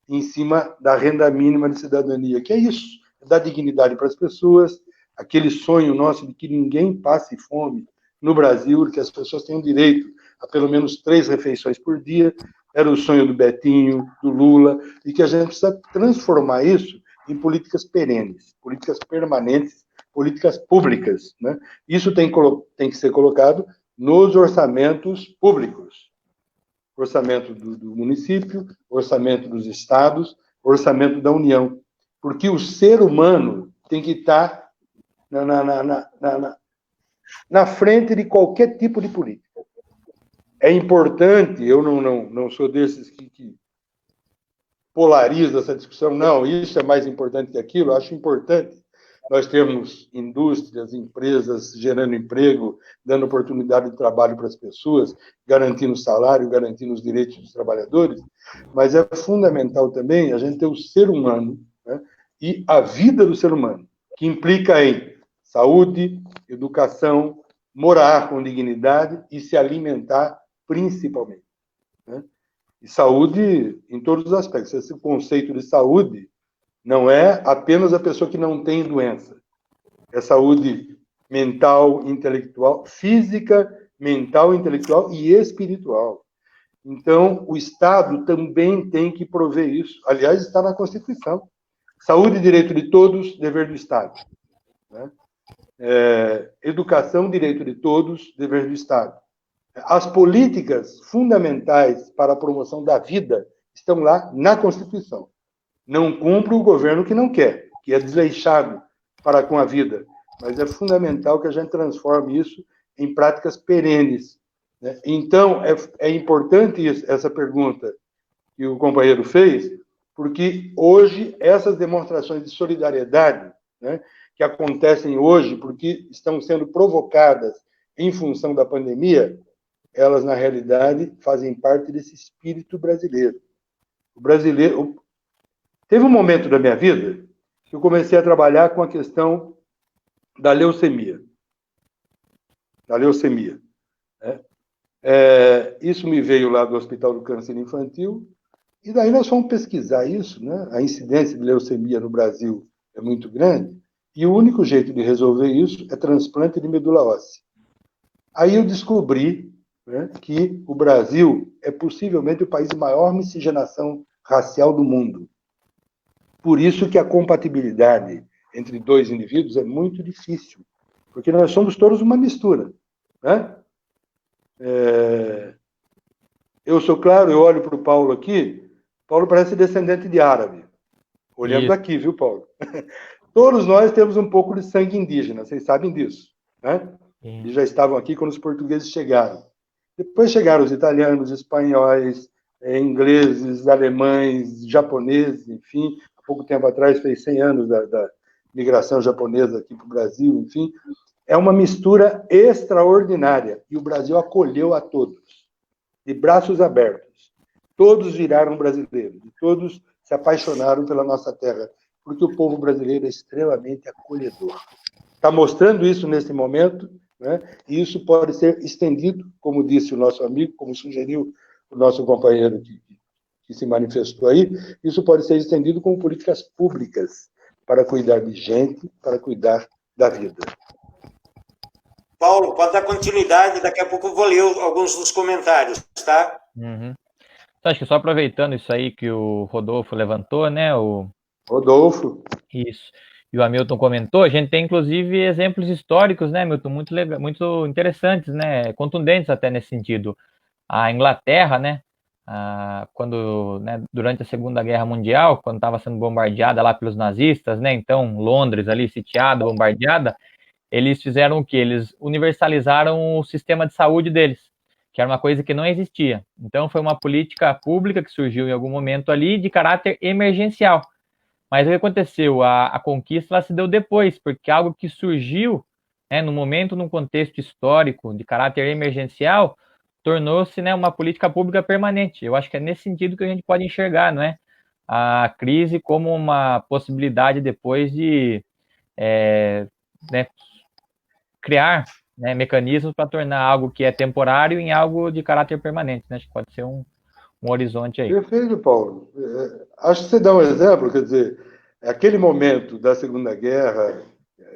em cima da renda mínima de cidadania, que é isso, dar dignidade para as pessoas, aquele sonho nosso de que ninguém passe fome no Brasil, que as pessoas tenham direito a pelo menos 3 refeições por dia, era o sonho do Betinho, do Lula, e que a gente precisa transformar isso em políticas perenes, políticas permanentes, políticas públicas, né? Isso tem que ser colocado nos orçamentos públicos. Orçamento do município, orçamento dos estados, orçamento da União. Porque o ser humano tem que estar na frente de qualquer tipo de política. É importante, eu não sou desses que polariza essa discussão, não, isso é mais importante que aquilo, eu acho importante nós termos indústrias, empresas gerando emprego, dando oportunidade de trabalho para as pessoas, garantindo salário, garantindo os direitos dos trabalhadores, mas é fundamental também a gente ter o ser humano, né, e a vida do ser humano, que implica em saúde, educação, morar com dignidade e se alimentar principalmente, né? E saúde em todos os aspectos. Esse conceito de saúde não é apenas a pessoa que não tem doença. É saúde mental, intelectual, física, mental, intelectual e espiritual. Então, o Estado também tem que prover isso. Aliás, está na Constituição. Saúde, direito de todos, dever do Estado, né? Educação, direito de todos, dever do Estado. As políticas fundamentais para a promoção da vida estão lá na Constituição. Não cumpre o governo que não quer, que é desleixado para com a vida. Mas é fundamental que a gente transforme isso em práticas perenes, né? Então, é importante essa pergunta que o companheiro fez, porque hoje essas demonstrações de solidariedade, né, que acontecem hoje, porque estão sendo provocadas em função da pandemia, elas, na realidade, fazem parte desse espírito brasileiro. O brasileiro... Teve um momento da minha vida que eu comecei a trabalhar com a questão da leucemia. Né? Isso me veio lá do Hospital do Câncer Infantil, e daí nós fomos pesquisar isso, né? A incidência de leucemia no Brasil é muito grande, e o único jeito de resolver isso é transplante de medula óssea. Aí eu descobri, né, que o Brasil é possivelmente o país de maior miscigenação racial do mundo. Por isso que a compatibilidade entre 2 indivíduos é muito difícil, porque nós somos todos uma mistura, né? Eu sou claro, eu olho para o Paulo aqui, Paulo parece descendente de árabe, olhando Isso. aqui, viu, Paulo? Todos nós temos um pouco de sangue indígena, vocês sabem disso, né? Eles já estavam aqui quando os portugueses chegaram. Depois chegaram os italianos, espanhóis, ingleses, alemães, japoneses, enfim. Há pouco tempo atrás, fez 100 anos da migração japonesa aqui para o Brasil, enfim. É uma mistura extraordinária. E o Brasil acolheu a todos, de braços abertos. Todos viraram brasileiros, e todos se apaixonaram pela nossa terra, porque o povo brasileiro é extremamente acolhedor. Está mostrando isso nesse momento né? E isso pode ser estendido, como disse o nosso amigo, como sugeriu o nosso companheiro que se manifestou aí, isso pode ser estendido com políticas públicas para cuidar de gente, para cuidar da vida. Paulo, pode dar continuidade, daqui a pouco eu vou ler alguns dos comentários, tá? Uhum. Então, acho que só aproveitando isso aí que o Rodolfo levantou, né? Rodolfo. Isso. E o Hamilton comentou, a gente tem inclusive exemplos históricos, né, Milton, muito legal, muito interessantes, né, contundentes até nesse sentido. A Inglaterra, né, quando, né, durante a Segunda Guerra Mundial, quando estava sendo bombardeada lá pelos nazistas, né, então Londres ali sitiada, bombardeada, eles fizeram o quê? Eles universalizaram o sistema de saúde deles, que era uma coisa que não existia. Então foi uma política pública que surgiu em algum momento ali de caráter emergencial. Mas o que aconteceu? A conquista ela se deu depois, porque algo que surgiu, né, no momento, num contexto histórico de caráter emergencial, tornou-se, né, uma política pública permanente. Eu acho que é nesse sentido que a gente pode enxergar, não é? A crise como uma possibilidade depois de né, criar, né, mecanismos para tornar algo que é temporário em algo de caráter permanente. Né? Acho que pode ser um horizonte aí. Perfeito, Paulo. Acho que você dá um exemplo, quer dizer, aquele momento da Segunda Guerra,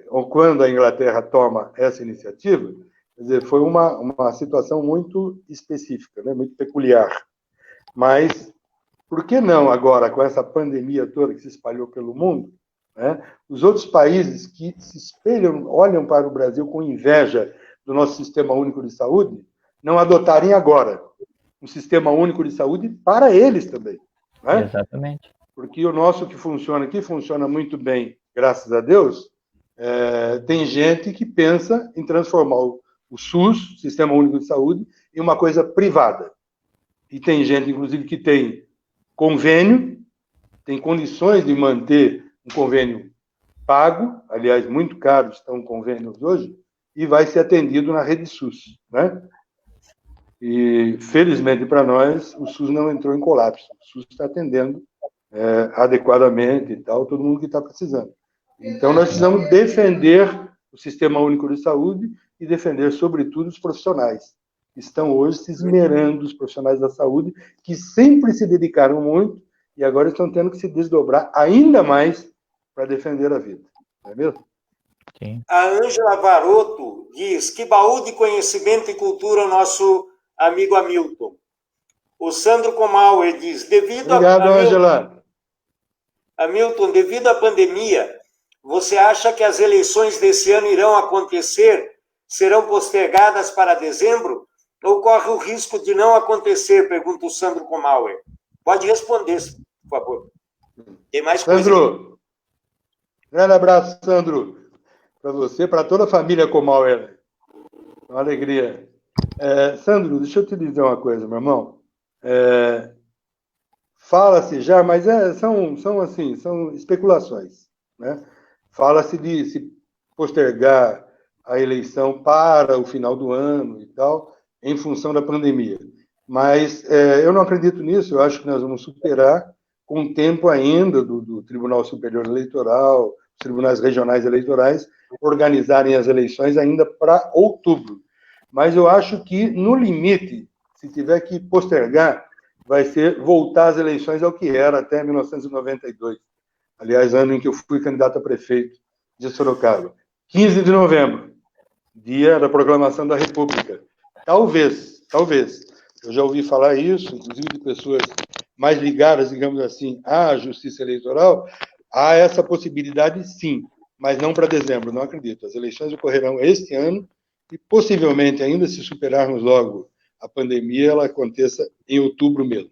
ou quando a Inglaterra toma essa iniciativa, quer dizer, foi uma situação muito específica, né, muito peculiar. Mas por que não agora, com essa pandemia toda que se espalhou pelo mundo, né, os outros países que se espelham, olham para o Brasil com inveja do nosso Sistema Único de Saúde, não adotarem agora um Sistema Único de Saúde para eles também. Né? Exatamente. Porque o nosso que funciona aqui funciona muito bem, graças a Deus. Tem gente que pensa em transformar o SUS, Sistema Único de Saúde, em uma coisa privada. E tem gente, inclusive, que tem convênio, tem condições de manter um convênio pago, aliás, muito caro estão convênios hoje, e vai ser atendido na rede SUS. Né? E, felizmente para nós, o SUS não entrou em colapso. O SUS está atendendo adequadamente e tal, todo mundo que está precisando. Então, nós precisamos defender o Sistema Único de Saúde e defender, sobretudo, os profissionais que estão hoje se esmerando, os profissionais da saúde, que sempre se dedicaram muito e agora estão tendo que se desdobrar ainda mais para defender a vida. Não é mesmo? Sim. A Ângela Varoto diz: que baú de conhecimento e cultura o nosso amigo Hamilton. O Sandro Comauer diz: Obrigado, Ângela. Hamilton, devido à pandemia, você acha que as eleições desse ano irão acontecer, serão postergadas para dezembro? Ou corre o risco de não acontecer? Pergunta o Sandro Comauer. Pode responder, por favor. Tem mais coisa? Sandro, grande abraço, Sandro, para você, para toda a família Comauer. Uma alegria. Sandro, deixa eu te dizer uma coisa, meu irmão. Fala-se já, mas são especulações. Né? Fala-se de se postergar a eleição para o final do ano e tal, em função da pandemia. Mas eu não acredito nisso, eu acho que nós vamos superar com tempo ainda do Tribunal Superior Eleitoral, os tribunais regionais eleitorais, organizarem as eleições ainda para outubro. Mas eu acho que, no limite, se tiver que postergar, vai ser voltar às eleições ao que era até 1992. Aliás, ano em que eu fui candidato a prefeito de Sorocaba. 15 de novembro, dia da proclamação da República. Talvez, eu já ouvi falar isso, inclusive de pessoas mais ligadas, digamos assim, à justiça eleitoral, há essa possibilidade, sim, mas não para dezembro, não acredito. As eleições ocorrerão este ano e, possivelmente, ainda se superarmos logo a pandemia, ela aconteça em outubro mesmo.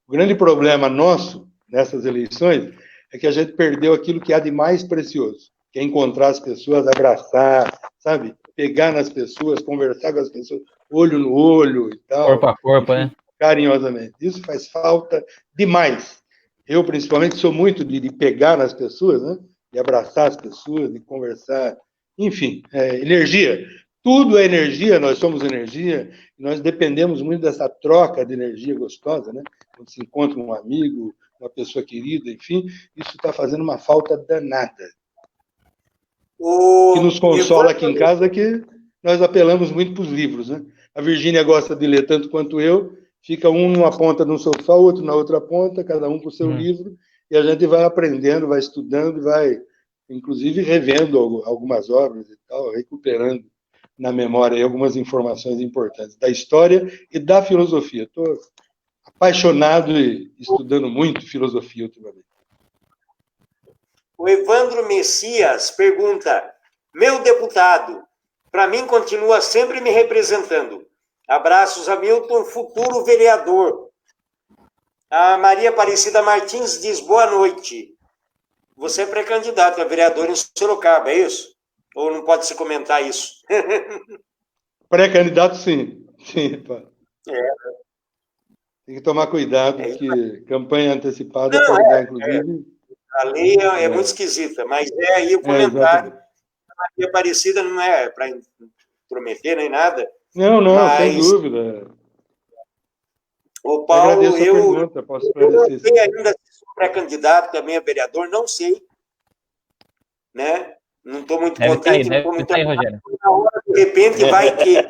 O grande problema nosso nessas eleições é que a gente perdeu aquilo que há de mais precioso, que é encontrar as pessoas, abraçar, sabe? Pegar nas pessoas, conversar com as pessoas, olho no olho e tal. Corpo a corpo, enfim, né? Carinhosamente. Isso faz falta demais. Eu, principalmente, sou muito de pegar nas pessoas, né? De abraçar as pessoas, de conversar. Enfim, energia. Tudo é energia, nós somos energia, nós dependemos muito dessa troca de energia gostosa, né? Quando se encontra um amigo, uma pessoa querida, enfim, isso está fazendo uma falta danada. O que nos consola aqui em casa é que nós apelamos muito para os livros, né? A Virgínia gosta de ler tanto quanto eu, fica um numa ponta de um sofá, outro na outra ponta, cada um com o seu livro, e a gente vai aprendendo, vai estudando, vai, inclusive, revendo algumas obras e tal, recuperando na memória algumas informações importantes da história e da filosofia. Estou apaixonado e estudando muito filosofia ultimamente. O Evandro Messias pergunta: meu deputado, para mim continua sempre me representando. Abraços, Hamilton, futuro vereador. A Maria Aparecida Martins diz: boa noite. Você é pré-candidato a vereador em Sorocaba, é isso? Ou não pode se comentar isso? Pré-candidato, sim. Sim, pá. Tem que tomar cuidado, porque campanha antecipada não, pode dar, inclusive... A lei é muito esquisita, mas é aí o comentário. A Maria Aparecida não é para intrometer nem nada. Não, sem dúvida. O Paulo, eu não sei ainda se sou pré-candidato também a vereador, não sei. Né? Não estou muito contente. Rogério. Na hora, de repente, vai que...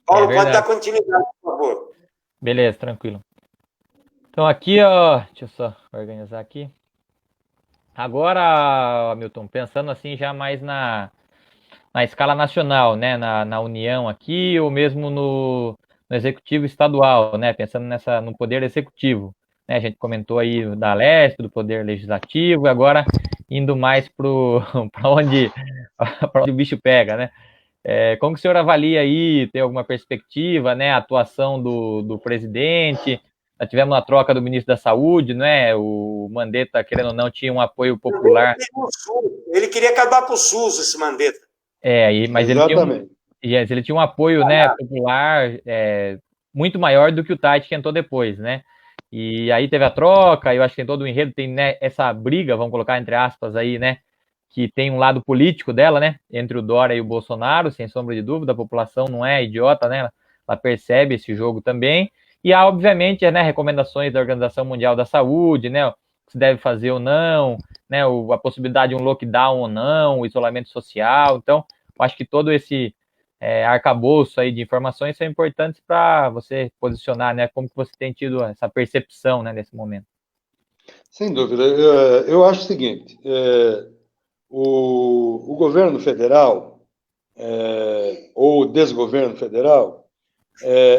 Paulo, pode dar continuidade, por favor. Beleza, tranquilo. Então aqui, ó, deixa eu só organizar aqui. Agora, Hamilton, pensando assim já mais na escala nacional, né, na União aqui, ou mesmo no Executivo Estadual, né, pensando no Poder Executivo. Né, a gente comentou aí da Leste, do Poder Legislativo, e agora indo mais para onde o bicho pega, né? Como que o senhor avalia aí, tem alguma perspectiva, né, a atuação do presidente? Nós tivemos a troca do ministro da Saúde, né? O Mandetta, querendo ou não, tinha um apoio popular. Ele queria acabar com o SUS, esse Mandetta. Mas ele tinha um apoio, né, popular muito maior do que o Tite que entrou depois, né? E aí teve a troca, eu acho que tem todo o enredo, tem, né, essa briga, vamos colocar entre aspas aí, né? Que tem um lado político dela, né? Entre o Dória e o Bolsonaro, sem sombra de dúvida, a população não é idiota, né? Ela percebe esse jogo também. E há, obviamente, né, recomendações da Organização Mundial da Saúde, né, o que se deve fazer ou não, né, a possibilidade de um lockdown ou não, o isolamento social. Então, eu acho que todo esse arcabouço aí de informações são importantes para você posicionar, né, como que você tem tido essa percepção, né, nesse momento. Sem dúvida. Eu acho o seguinte, o governo federal, ou o desgoverno federal,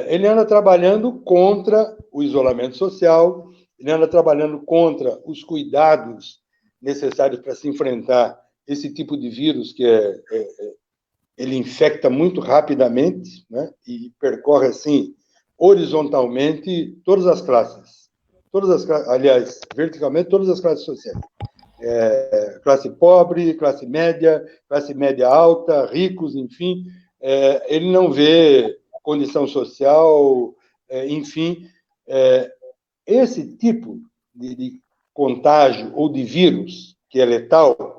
ele anda trabalhando contra o isolamento social, ele anda trabalhando contra os cuidados necessários para se enfrentar esse tipo de vírus que ele infecta muito rapidamente, né, e percorre, assim, horizontalmente todas as classes, aliás, verticalmente todas as classes sociais. Classe pobre, classe média alta, ricos, enfim, ele não vê condição social, enfim, esse tipo de contágio ou de vírus que é letal,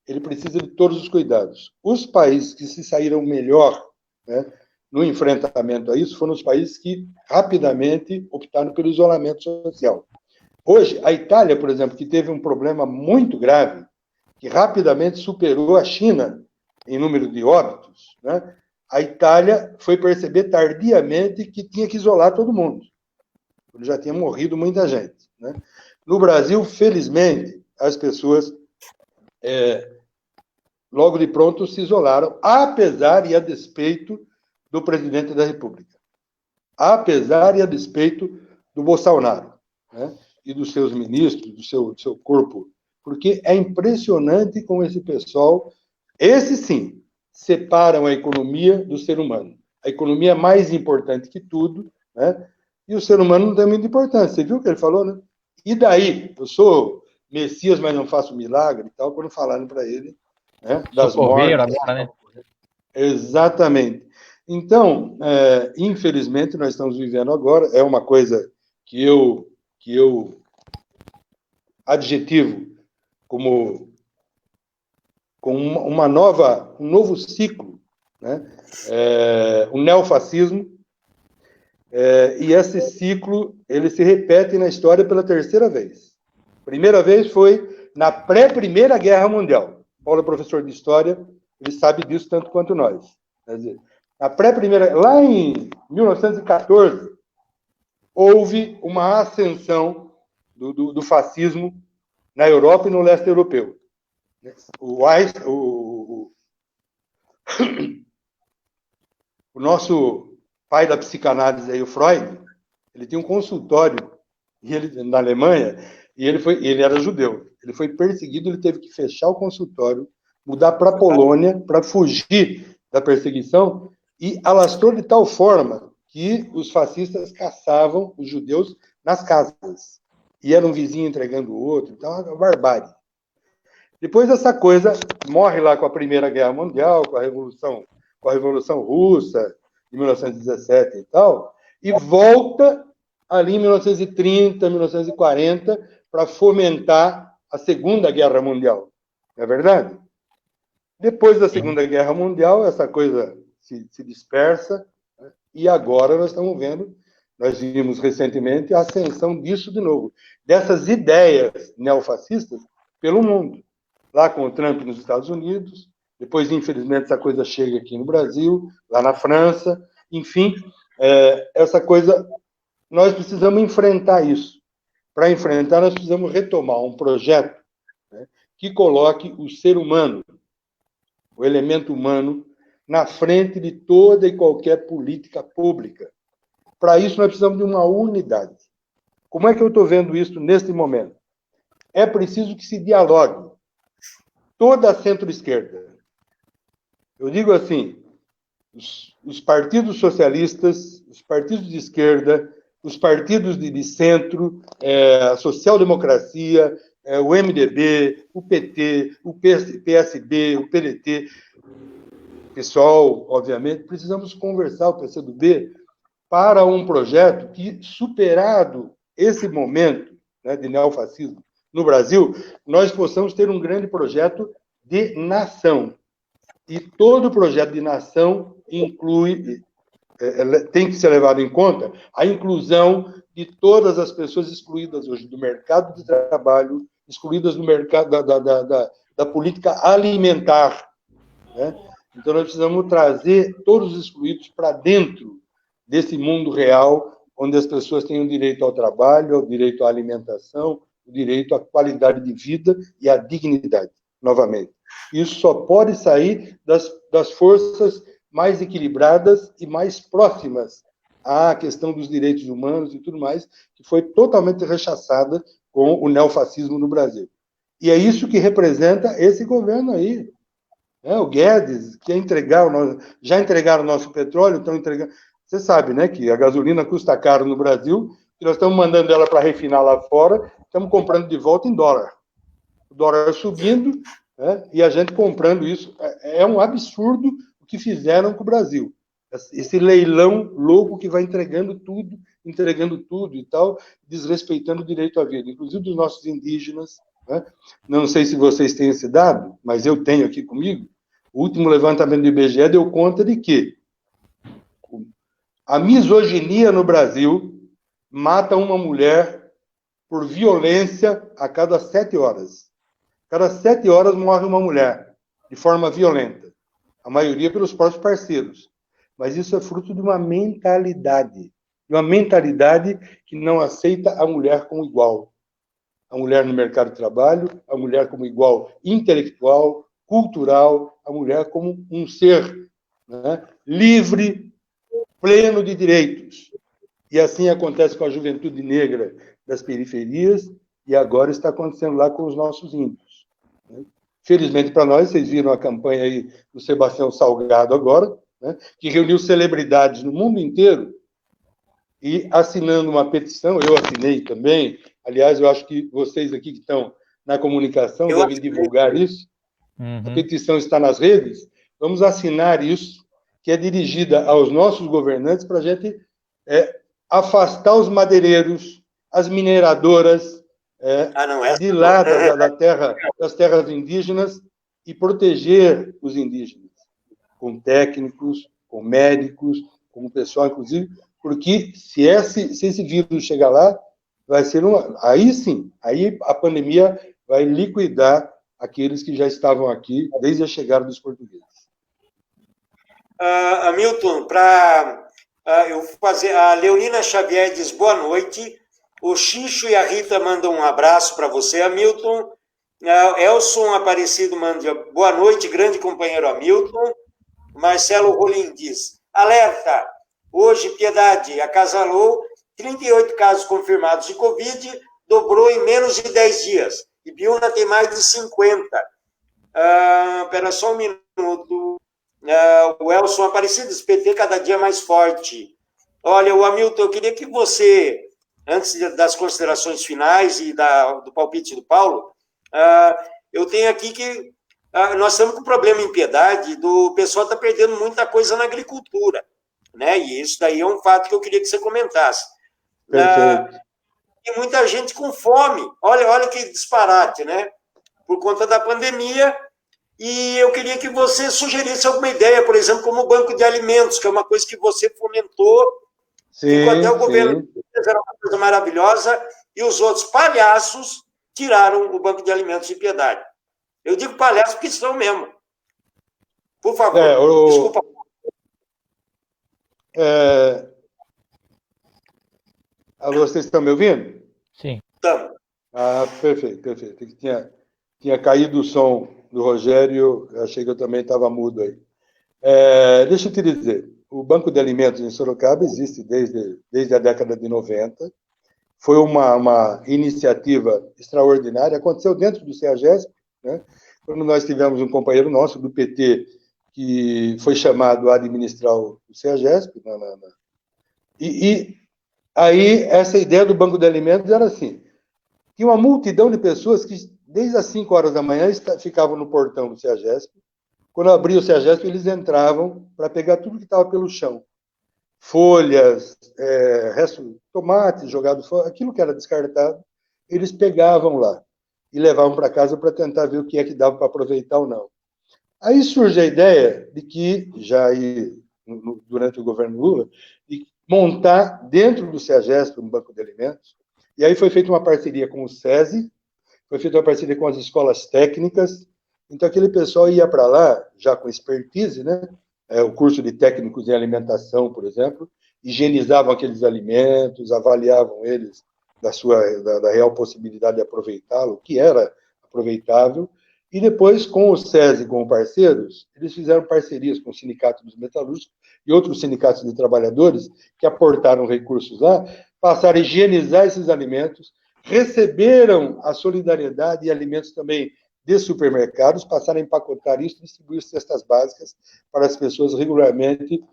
ele precisa de todos os cuidados. Os países que se saíram melhor, né, no enfrentamento a isso foram os países que rapidamente optaram pelo isolamento social. Hoje, a Itália, por exemplo, que teve um problema muito grave, que rapidamente superou a China em número de óbitos, né? A Itália foi perceber tardiamente que tinha que isolar todo mundo. Já tinha morrido muita gente, né? No Brasil, felizmente, as pessoas logo de pronto se isolaram, apesar e a despeito do presidente da República. Apesar e a despeito do Bolsonaro, né? E dos seus ministros, do seu corpo. Porque é impressionante como esse pessoal, esse sim, separam a economia do ser humano. A economia é mais importante que tudo, né? E o ser humano não tem muita importância. Você viu o que ele falou, né? E daí? Eu sou Messias, mas não faço milagre e tal, quando falaram para ele, né, das mortes. Agora, né? Exatamente. Então, infelizmente, nós estamos vivendo agora, é uma coisa que eu adjetivo como um novo ciclo, né? O neofascismo, e esse ciclo ele se repete na história pela terceira vez. Primeira vez foi na pré-Primeira Guerra Mundial. Paulo é professor de História, ele sabe disso tanto quanto nós. Quer dizer, lá em 1914, houve uma ascensão do fascismo na Europa e no leste europeu. O nosso pai da psicanálise, aí, o Freud, ele tinha um consultório na Alemanha, e ele era judeu. Ele foi perseguido, ele teve que fechar o consultório, mudar para a Polônia para fugir da perseguição, e alastrou de tal forma que os fascistas caçavam os judeus nas casas. E era um vizinho entregando o outro, então era uma barbárie. Depois essa coisa morre lá com a Primeira Guerra Mundial, com a Revolução Russa, de 1917 e tal, e volta ali em 1930, 1940, para fomentar a Segunda Guerra Mundial. Não é verdade? Depois da Segunda Guerra Mundial, essa coisa se dispersa, né? E agora nós estamos vendo, nós vimos recentemente a ascensão disso de novo, dessas ideias neofascistas pelo mundo. Lá com o Trump nos Estados Unidos, depois, infelizmente, essa coisa chega aqui no Brasil, lá na França, enfim, essa coisa, nós precisamos enfrentar isso. Para enfrentar, nós precisamos retomar um projeto, né, que coloque o ser humano, o elemento humano, na frente de toda e qualquer política pública. Para isso, nós precisamos de uma unidade. Como é que eu estou vendo isso neste momento? É preciso que se dialogue toda a centro-esquerda. Eu digo assim, os partidos socialistas, os partidos de esquerda, os partidos de centro, a social-democracia, o MDB, o PT, o PSB, o PDT, pessoal, obviamente, precisamos conversar, o PCdoB, para um projeto que, superado esse momento, né, de neofascismo no Brasil, nós possamos ter um grande projeto de nação. E todo projeto de nação inclui, tem que ser levado em conta a inclusão de todas as pessoas excluídas hoje do mercado de trabalho, excluídas do mercado da política alimentar, né? Então, nós precisamos trazer todos os excluídos para dentro desse mundo real, onde as pessoas têm o direito ao trabalho, ao direito à alimentação, o direito à qualidade de vida e à dignidade, novamente. Isso só pode sair das forças mais equilibradas e mais próximas à questão dos direitos humanos e tudo mais, que foi totalmente rechaçada com o neofascismo no Brasil. E é isso que representa esse governo aí. O Guedes quer já entregaram o nosso petróleo, estão entregando. Você sabe, né, que a gasolina custa caro no Brasil, e nós estamos mandando ela para refinar lá fora, estamos comprando de volta em dólar. O dólar subindo, né, e a gente comprando isso. É um absurdo o que fizeram com o Brasil. Esse leilão louco que vai entregando tudo e tal, desrespeitando o direito à vida, inclusive dos nossos indígenas. Né? Não sei se vocês têm esse dado, mas eu tenho aqui comigo. O último levantamento do IBGE deu conta de que a misoginia no Brasil mata uma mulher por violência a cada 7 horas. Cada 7 horas morre uma mulher de forma violenta. A maioria pelos próprios parceiros. Mas isso é fruto de uma mentalidade. De uma mentalidade que não aceita a mulher como igual. A mulher no mercado de trabalho, a mulher como igual intelectual, cultural, a mulher como um ser, né, livre, pleno de direitos. E assim acontece com a juventude negra das periferias e agora está acontecendo lá com os nossos índios. Né? Felizmente para nós, vocês viram a campanha aí do Sebastião Salgado agora, né, que reuniu celebridades no mundo inteiro e assinando uma petição, eu assinei também, aliás, eu acho que vocês aqui que estão na comunicação devem divulgar isso. A petição está nas redes. Vamos assinar isso, que é dirigida aos nossos governantes para a gente afastar os madeireiros, as mineradoras de lá das terras indígenas e proteger os indígenas, com técnicos, com médicos, com pessoal, inclusive, porque se esse vírus chegar lá, vai ser aí sim, aí a pandemia vai liquidar aqueles que já estavam aqui desde a chegada dos portugueses. Hamilton, para eu fazer, a Leonina Xavier diz boa noite, o Xixo e a Rita mandam um abraço para você, Hamilton. Elson Aparecido manda boa noite, grande companheiro Hamilton. Marcelo Rolim diz, alerta, hoje Piedade acasalou 38 casos confirmados de Covid, dobrou em menos de 10 dias. E Biúna tem mais de 50. Espera só um minuto. O Elson Aparecido diz, PT cada dia mais forte. Olha, o Hamilton, eu queria que você, antes das considerações finais e do palpite do Paulo, eu tenho aqui que nós estamos com um problema em Piedade, o pessoal está perdendo muita coisa na agricultura, né? E isso daí é um fato que eu queria que você comentasse. Tem muita gente com fome, olha que disparate, né? Por conta da pandemia, e eu queria que você sugerisse alguma ideia, por exemplo, como o banco de alimentos, que é uma coisa que você fomentou, sim, até o governo era uma coisa maravilhosa, e os outros palhaços tiraram o banco de alimentos de Piedade. Eu digo palhaços porque são mesmo. Por favor, desculpa. Alô, vocês estão me ouvindo? Sim. Estamos. Perfeito. Tinha caído o som do Rogério, achei que eu também estava mudo aí. Deixa eu te dizer, o Banco de Alimentos em Sorocaba existe desde a década de 90. Foi uma iniciativa extraordinária, aconteceu dentro do CEAGESP, né? Quando nós tivemos um companheiro nosso do PT que foi chamado a administrar o CEAGESP, e aí essa ideia do Banco de Alimentos era assim, tinha uma multidão de pessoas que desde as 5 horas da manhã ficavam no portão do CEAGESP, quando abria o CEAGESP eles entravam para pegar tudo que estava pelo chão, folhas, resto, tomate jogado fora, aquilo que era descartado, eles pegavam lá e levavam para casa para tentar ver o que é que dava para aproveitar ou não. Aí surge a ideia de que, já aí, durante o governo Lula, de montar dentro do CEAGESP um banco de alimentos, e aí foi feita uma parceria com o SESI, foi feita uma parceria com as escolas técnicas, então aquele pessoal ia para lá, já com expertise, né? O curso de técnicos em alimentação, por exemplo, higienizavam aqueles alimentos, avaliavam eles da real possibilidade de aproveitá-lo, o que era aproveitável, e depois, com o SESI como parceiros, eles fizeram parcerias com o Sindicato dos Metalúrgicos e outros sindicatos de trabalhadores que aportaram recursos lá, passaram a higienizar esses alimentos, receberam a solidariedade e alimentos também de supermercados, passaram a empacotar isso e distribuir cestas básicas para as pessoas regularmente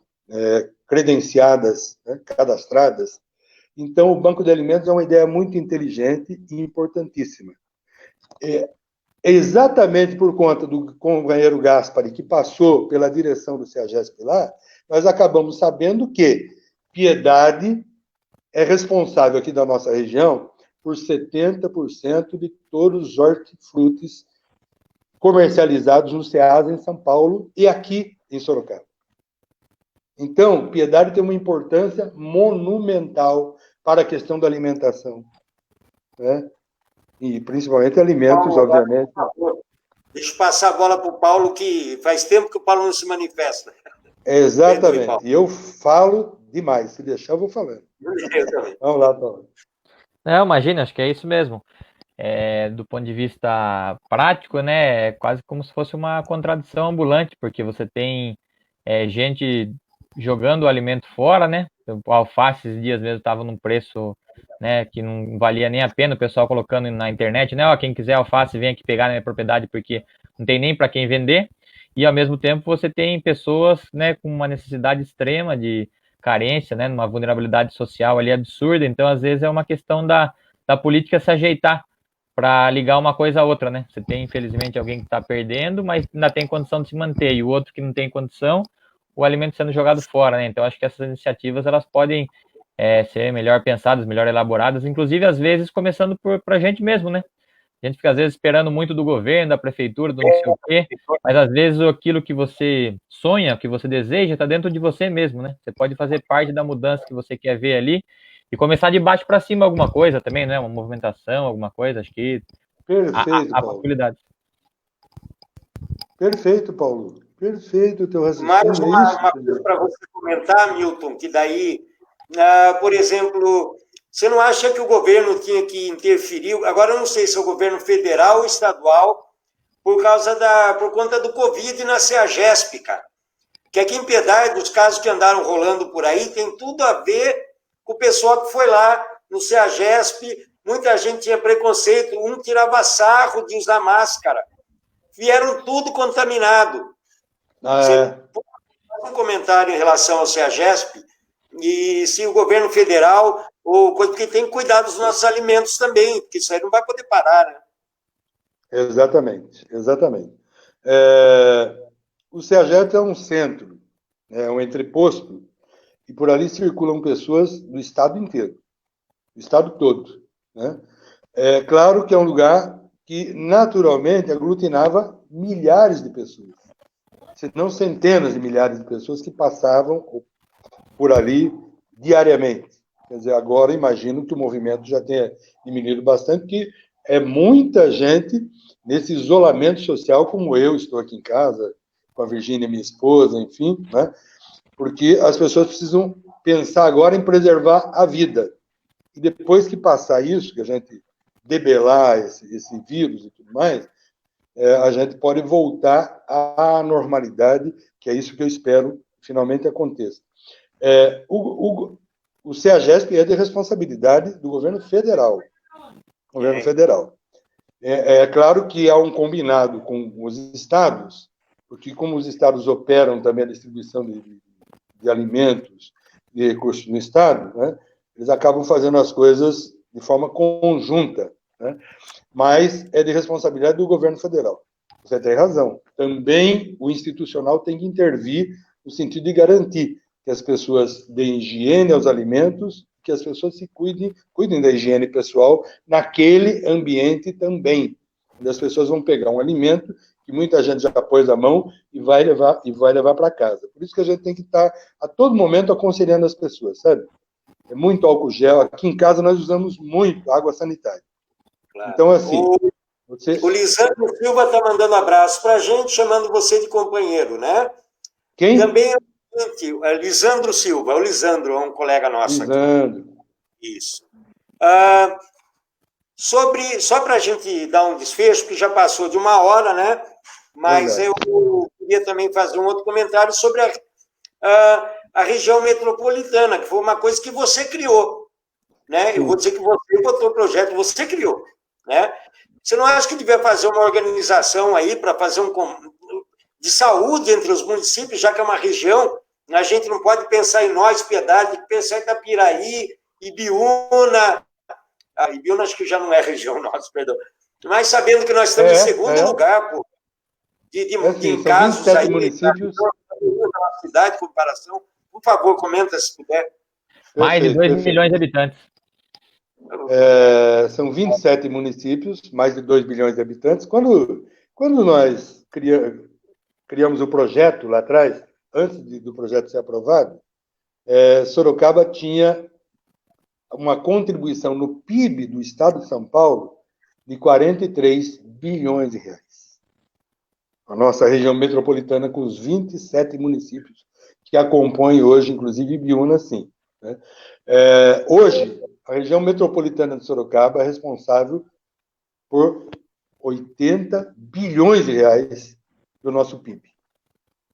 credenciadas, né, cadastradas. Então, o Banco de Alimentos é uma ideia muito inteligente e importantíssima. Exatamente por conta do companheiro Gaspari, que passou pela direção do CEAGESP lá, nós acabamos sabendo que Piedade é responsável aqui da nossa região por 70% de todos os hortifrutis comercializados no Ceasa em São Paulo e aqui em Sorocaba. Então, Piedade tem uma importância monumental para a questão da alimentação, né? E principalmente alimentos, Paulo, obviamente. Deixa eu passar a bola para o Paulo, que faz tempo que o Paulo não se manifesta. Exatamente. E eu falo demais. Se deixar, eu vou falando. Vamos lá, Paulo. Não, imagina, acho que é isso mesmo. Do ponto de vista prático, né, é quase como se fosse uma contradição ambulante, porque você tem gente jogando o alimento fora, né? O alface esses dias mesmo estava num preço, né, que não valia nem a pena, o pessoal colocando na internet, né? Ó, quem quiser alface vem aqui pegar na minha propriedade porque não tem nem para quem vender. E ao mesmo tempo você tem pessoas, né, com uma necessidade extrema de carência, né, numa vulnerabilidade social ali absurda. Então, às vezes é uma questão da política se ajeitar para ligar uma coisa a outra, né? Você tem, infelizmente, alguém que está perdendo, mas ainda tem condição de se manter, e o outro que não tem condição, o alimento sendo jogado fora, né? Então, acho que essas iniciativas, elas podem ser melhor pensadas, melhor elaboradas, inclusive, às vezes, começando por a gente mesmo, né? A gente fica, às vezes, esperando muito do governo, da prefeitura, do não sei o quê, mas, às vezes, aquilo que você sonha, que você deseja, está dentro de você mesmo, né? Você pode fazer parte da mudança que você quer ver ali, e começar de baixo para cima alguma coisa também, né? Uma movimentação, alguma coisa, acho que Perfeito, há possibilidade. Perfeito, Paulo. Perfeito o teu raciocínio. Mais uma coisa para você comentar, Milton, que daí, por exemplo, você não acha que o governo tinha que interferir? Agora, eu não sei se é o governo federal ou estadual, por conta do Covid na CEAGESP, cara. Que aqui em Piedade, os casos que andaram rolando por aí, tem tudo a ver com o pessoal que foi lá no CEAGESP. Muita gente tinha preconceito, um tirava sarro de usar máscara. Vieram tudo contaminado. Você pode fazer um comentário em relação ao CEAGESP e se o governo federal, porque tem que cuidar dos nossos alimentos também, porque isso aí não vai poder parar, né? Exatamente. O CEAGESP é um centro, é um entreposto, e por ali circulam pessoas do estado inteiro, do estado todo, né? É claro que é um lugar que naturalmente aglutinava milhares de pessoas, se não centenas de milhares de pessoas que passavam por ali diariamente. Quer dizer, agora imagino que o movimento já tenha diminuído bastante, porque é muita gente nesse isolamento social, como eu estou aqui em casa, com a Virgínia, minha esposa, enfim, né? Porque as pessoas precisam pensar agora em preservar a vida. E depois que passar isso, que a gente debelar esse vírus e tudo mais, a gente pode voltar à normalidade, que é isso que eu espero finalmente aconteça. O CEAGESP é de responsabilidade do governo federal. É claro que há um combinado com os estados, porque como os estados operam também a distribuição de alimentos e recursos no estado, né, eles acabam fazendo as coisas de forma conjunta, né, mas é de responsabilidade do governo federal. Você tem razão. Também o institucional tem que intervir no sentido de garantir que as pessoas deem higiene aos alimentos, que as pessoas se cuidem da higiene pessoal naquele ambiente também. Onde as pessoas vão pegar um alimento que muita gente já pôs a mão e vai levar para casa. Por isso que a gente tem que estar a todo momento aconselhando as pessoas, sabe? É muito álcool gel. Aqui em casa nós usamos muito água sanitária. Claro. Então, assim... O Lisandro Silva está mandando abraço para a gente, chamando você de companheiro, né? Quem? Também é Lisandro Silva, o Lisandro é um colega nosso Lisandro. Aqui. Isso. Só para a gente dar um desfecho, que já passou de 1 hora, né? Mas eu queria também fazer um outro comentário sobre a região metropolitana, que foi uma coisa que você criou, né? Eu vou dizer que você botou o projeto, você criou, né? Você não acha que devia fazer uma organização aí para fazer de saúde entre os municípios, já que é uma região, a gente não pode pensar em nós, Piedade, tem que pensar em Itapiraí, Ibiúna. Ibiúna acho que já não é região nossa, perdão. Mas sabendo que nós estamos em segundo lugar, pô, de casos aí, municípios. Na cidade, comparação. Por favor, comenta se puder. Mais de 2 milhões de habitantes. São 27 municípios, mais de 2 bilhões de habitantes. Quando nós criamos o projeto lá atrás, antes do projeto ser aprovado, Sorocaba tinha uma contribuição no PIB do estado de São Paulo de 43 bilhões de reais. A nossa região metropolitana, com os 27 municípios que a compõem hoje, inclusive Ibiúna, sim, né? Hoje, a região metropolitana de Sorocaba é responsável por 80 bilhões de reais do nosso PIB,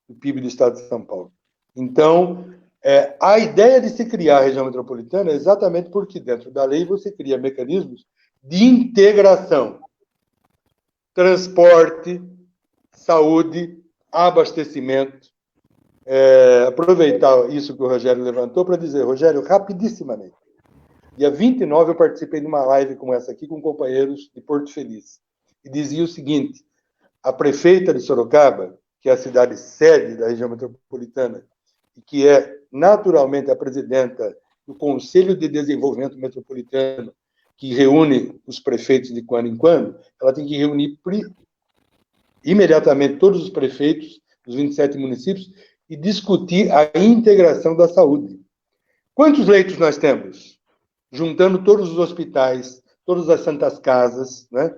do PIB do estado de São Paulo. Então, a ideia de se criar a região metropolitana é exatamente porque dentro da lei você cria mecanismos de integração, transporte, saúde, abastecimento. Aproveitar isso que o Rogério levantou para dizer, Rogério, rapidissimamente, dia 29 eu participei de uma live como essa aqui com companheiros de Porto Feliz e dizia o seguinte: a prefeita de Sorocaba, que é a cidade sede da região metropolitana e que é naturalmente a presidenta do Conselho de Desenvolvimento Metropolitano, que reúne os prefeitos de quando em quando, ela tem que reunir imediatamente todos os prefeitos dos 27 municípios e discutir a integração da saúde. Quantos leitos nós temos? Juntando todos os hospitais, todas as santas casas, né?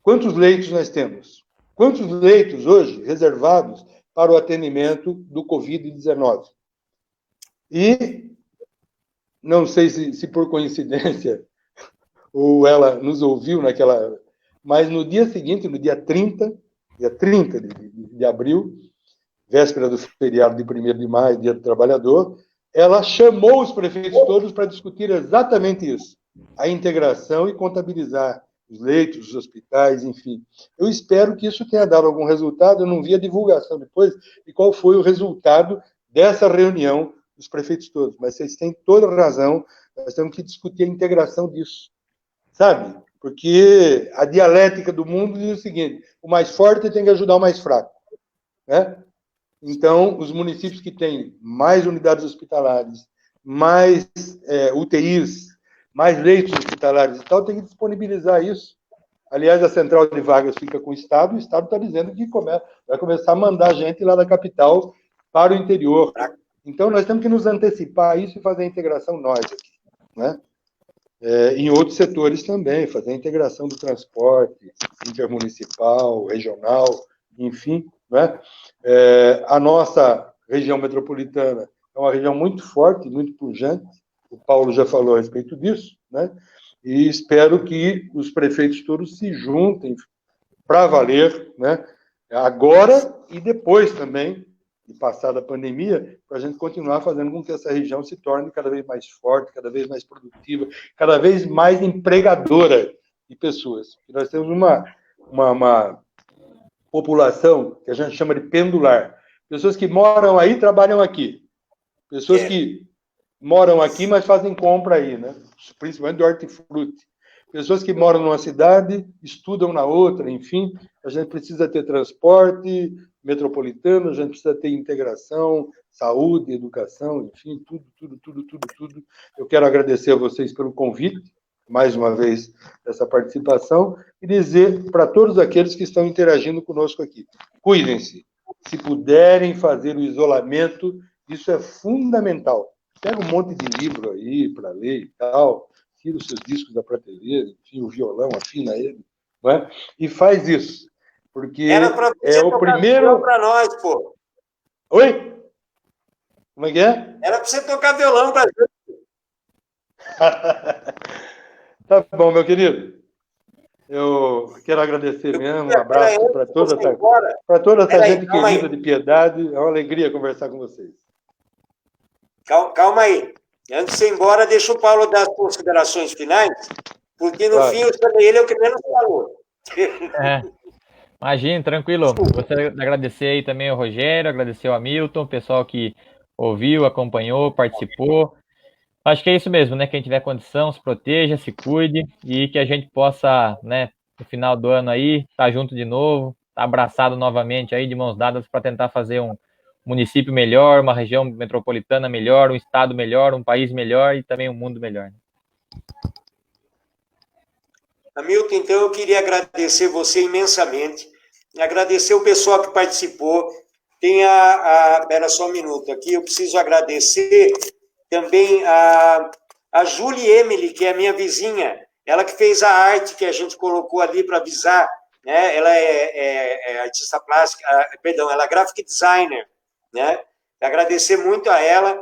Quantos leitos nós temos? Quantos leitos hoje reservados para o atendimento do Covid-19? E não sei se por coincidência ou ela nos ouviu naquela... Mas no dia seguinte, no dia 30 de abril, véspera do feriado de 1º de maio, Dia do Trabalhador, ela chamou os prefeitos todos para discutir exatamente isso, a integração e contabilizar os leitos, os hospitais, enfim. Eu espero que isso tenha dado algum resultado, eu não vi a divulgação depois de qual foi o resultado dessa reunião dos prefeitos todos, mas vocês têm toda a razão, nós temos que discutir a integração disso, sabe? Porque a dialética do mundo diz o seguinte, o mais forte tem que ajudar o mais fraco, né? Então, os municípios que têm mais unidades hospitalares, mais UTIs, mais leitos hospitalares e tal, tem que disponibilizar isso. Aliás, a central de vagas fica com o Estado está dizendo que vai começar a mandar gente lá da capital para o interior. Então, nós temos que nos antecipar a isso e fazer a integração nós aqui, né? Em outros setores também, fazer a integração do transporte intermunicipal, regional, enfim, né? A nossa região metropolitana é uma região muito forte, muito pujante, o Paulo já falou a respeito disso, né? E espero que os prefeitos todos se juntem para valer, né? Agora e depois também, de passar a pandemia, para a gente continuar fazendo com que essa região se torne cada vez mais forte, cada vez mais produtiva, cada vez mais empregadora de pessoas. E nós temos uma população que a gente chama de pendular. Pessoas que moram aí, trabalham aqui. Pessoas que moram aqui, mas fazem compra aí, né? Principalmente do hortifruti. Pessoas que moram numa cidade, estudam na outra, enfim. A gente precisa ter transporte metropolitano, a gente precisa ter integração, saúde, educação, enfim, tudo. Eu quero agradecer a vocês pelo convite, mais uma vez, essa participação, e dizer para todos aqueles que estão interagindo conosco aqui, cuidem-se. Se puderem fazer o isolamento, isso é fundamental. Pega um monte de livro aí para ler e tal, tira os seus discos da prateleira, enfim, o violão, afina ele, não é? E faz isso, porque é o primeiro... para nós, pô. Oi? Como é que é? Era para você tocar violão para gente. Tá bom, meu querido. Eu quero agradecer mesmo, um abraço para toda essa gente querida de Piedade. É uma alegria conversar com vocês. Calma aí. Antes de ir embora, deixa o Paulo dar as considerações finais, porque no fim ele é o que menos falou. Imagina, tranquilo. Gostaria de agradecer aí também ao Rogério, agradecer ao Hamilton, o pessoal que ouviu, acompanhou, participou. Acho que é isso mesmo, né? Quem tiver condição, se proteja, se cuide e que a gente possa, né, no final do ano aí, estar junto de novo, estar abraçado novamente aí, de mãos dadas, para tentar fazer um município melhor, uma região metropolitana melhor, um estado melhor, um país melhor e também um mundo melhor. Hamilton, então eu queria agradecer você imensamente, agradecer o pessoal que participou. Tem espera só um minuto aqui, eu preciso agradecer também a Julie Emily, que é a minha vizinha, ela que fez a arte que a gente colocou ali para avisar, né? Ela é artista plástica, ela é graphic designer, né? Agradecer muito a ela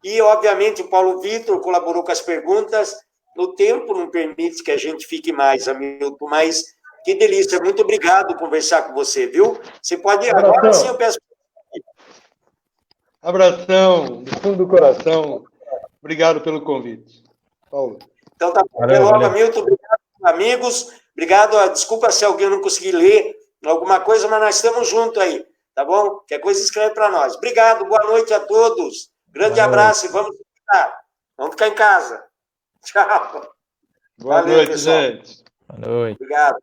e, obviamente, o Paulo Vitor colaborou com as perguntas. O tempo não permite que a gente fique mais, Hamilton, mas que delícia. Muito obrigado por conversar com você, viu? Você pode... Abração. Agora sim eu peço... Abração, do fundo do coração. Obrigado pelo convite. Paulo. Então tá bom. Até logo, Hamilton. Obrigado, amigos. Obrigado. Desculpa se alguém não conseguir ler alguma coisa, mas nós estamos juntos aí, tá bom? Qualquer coisa escreve para nós. Obrigado, boa noite a todos. Grande abraço e vamos ficar em casa. Tchau. Boa noite, pessoal. gente. Boa noite. Obrigado.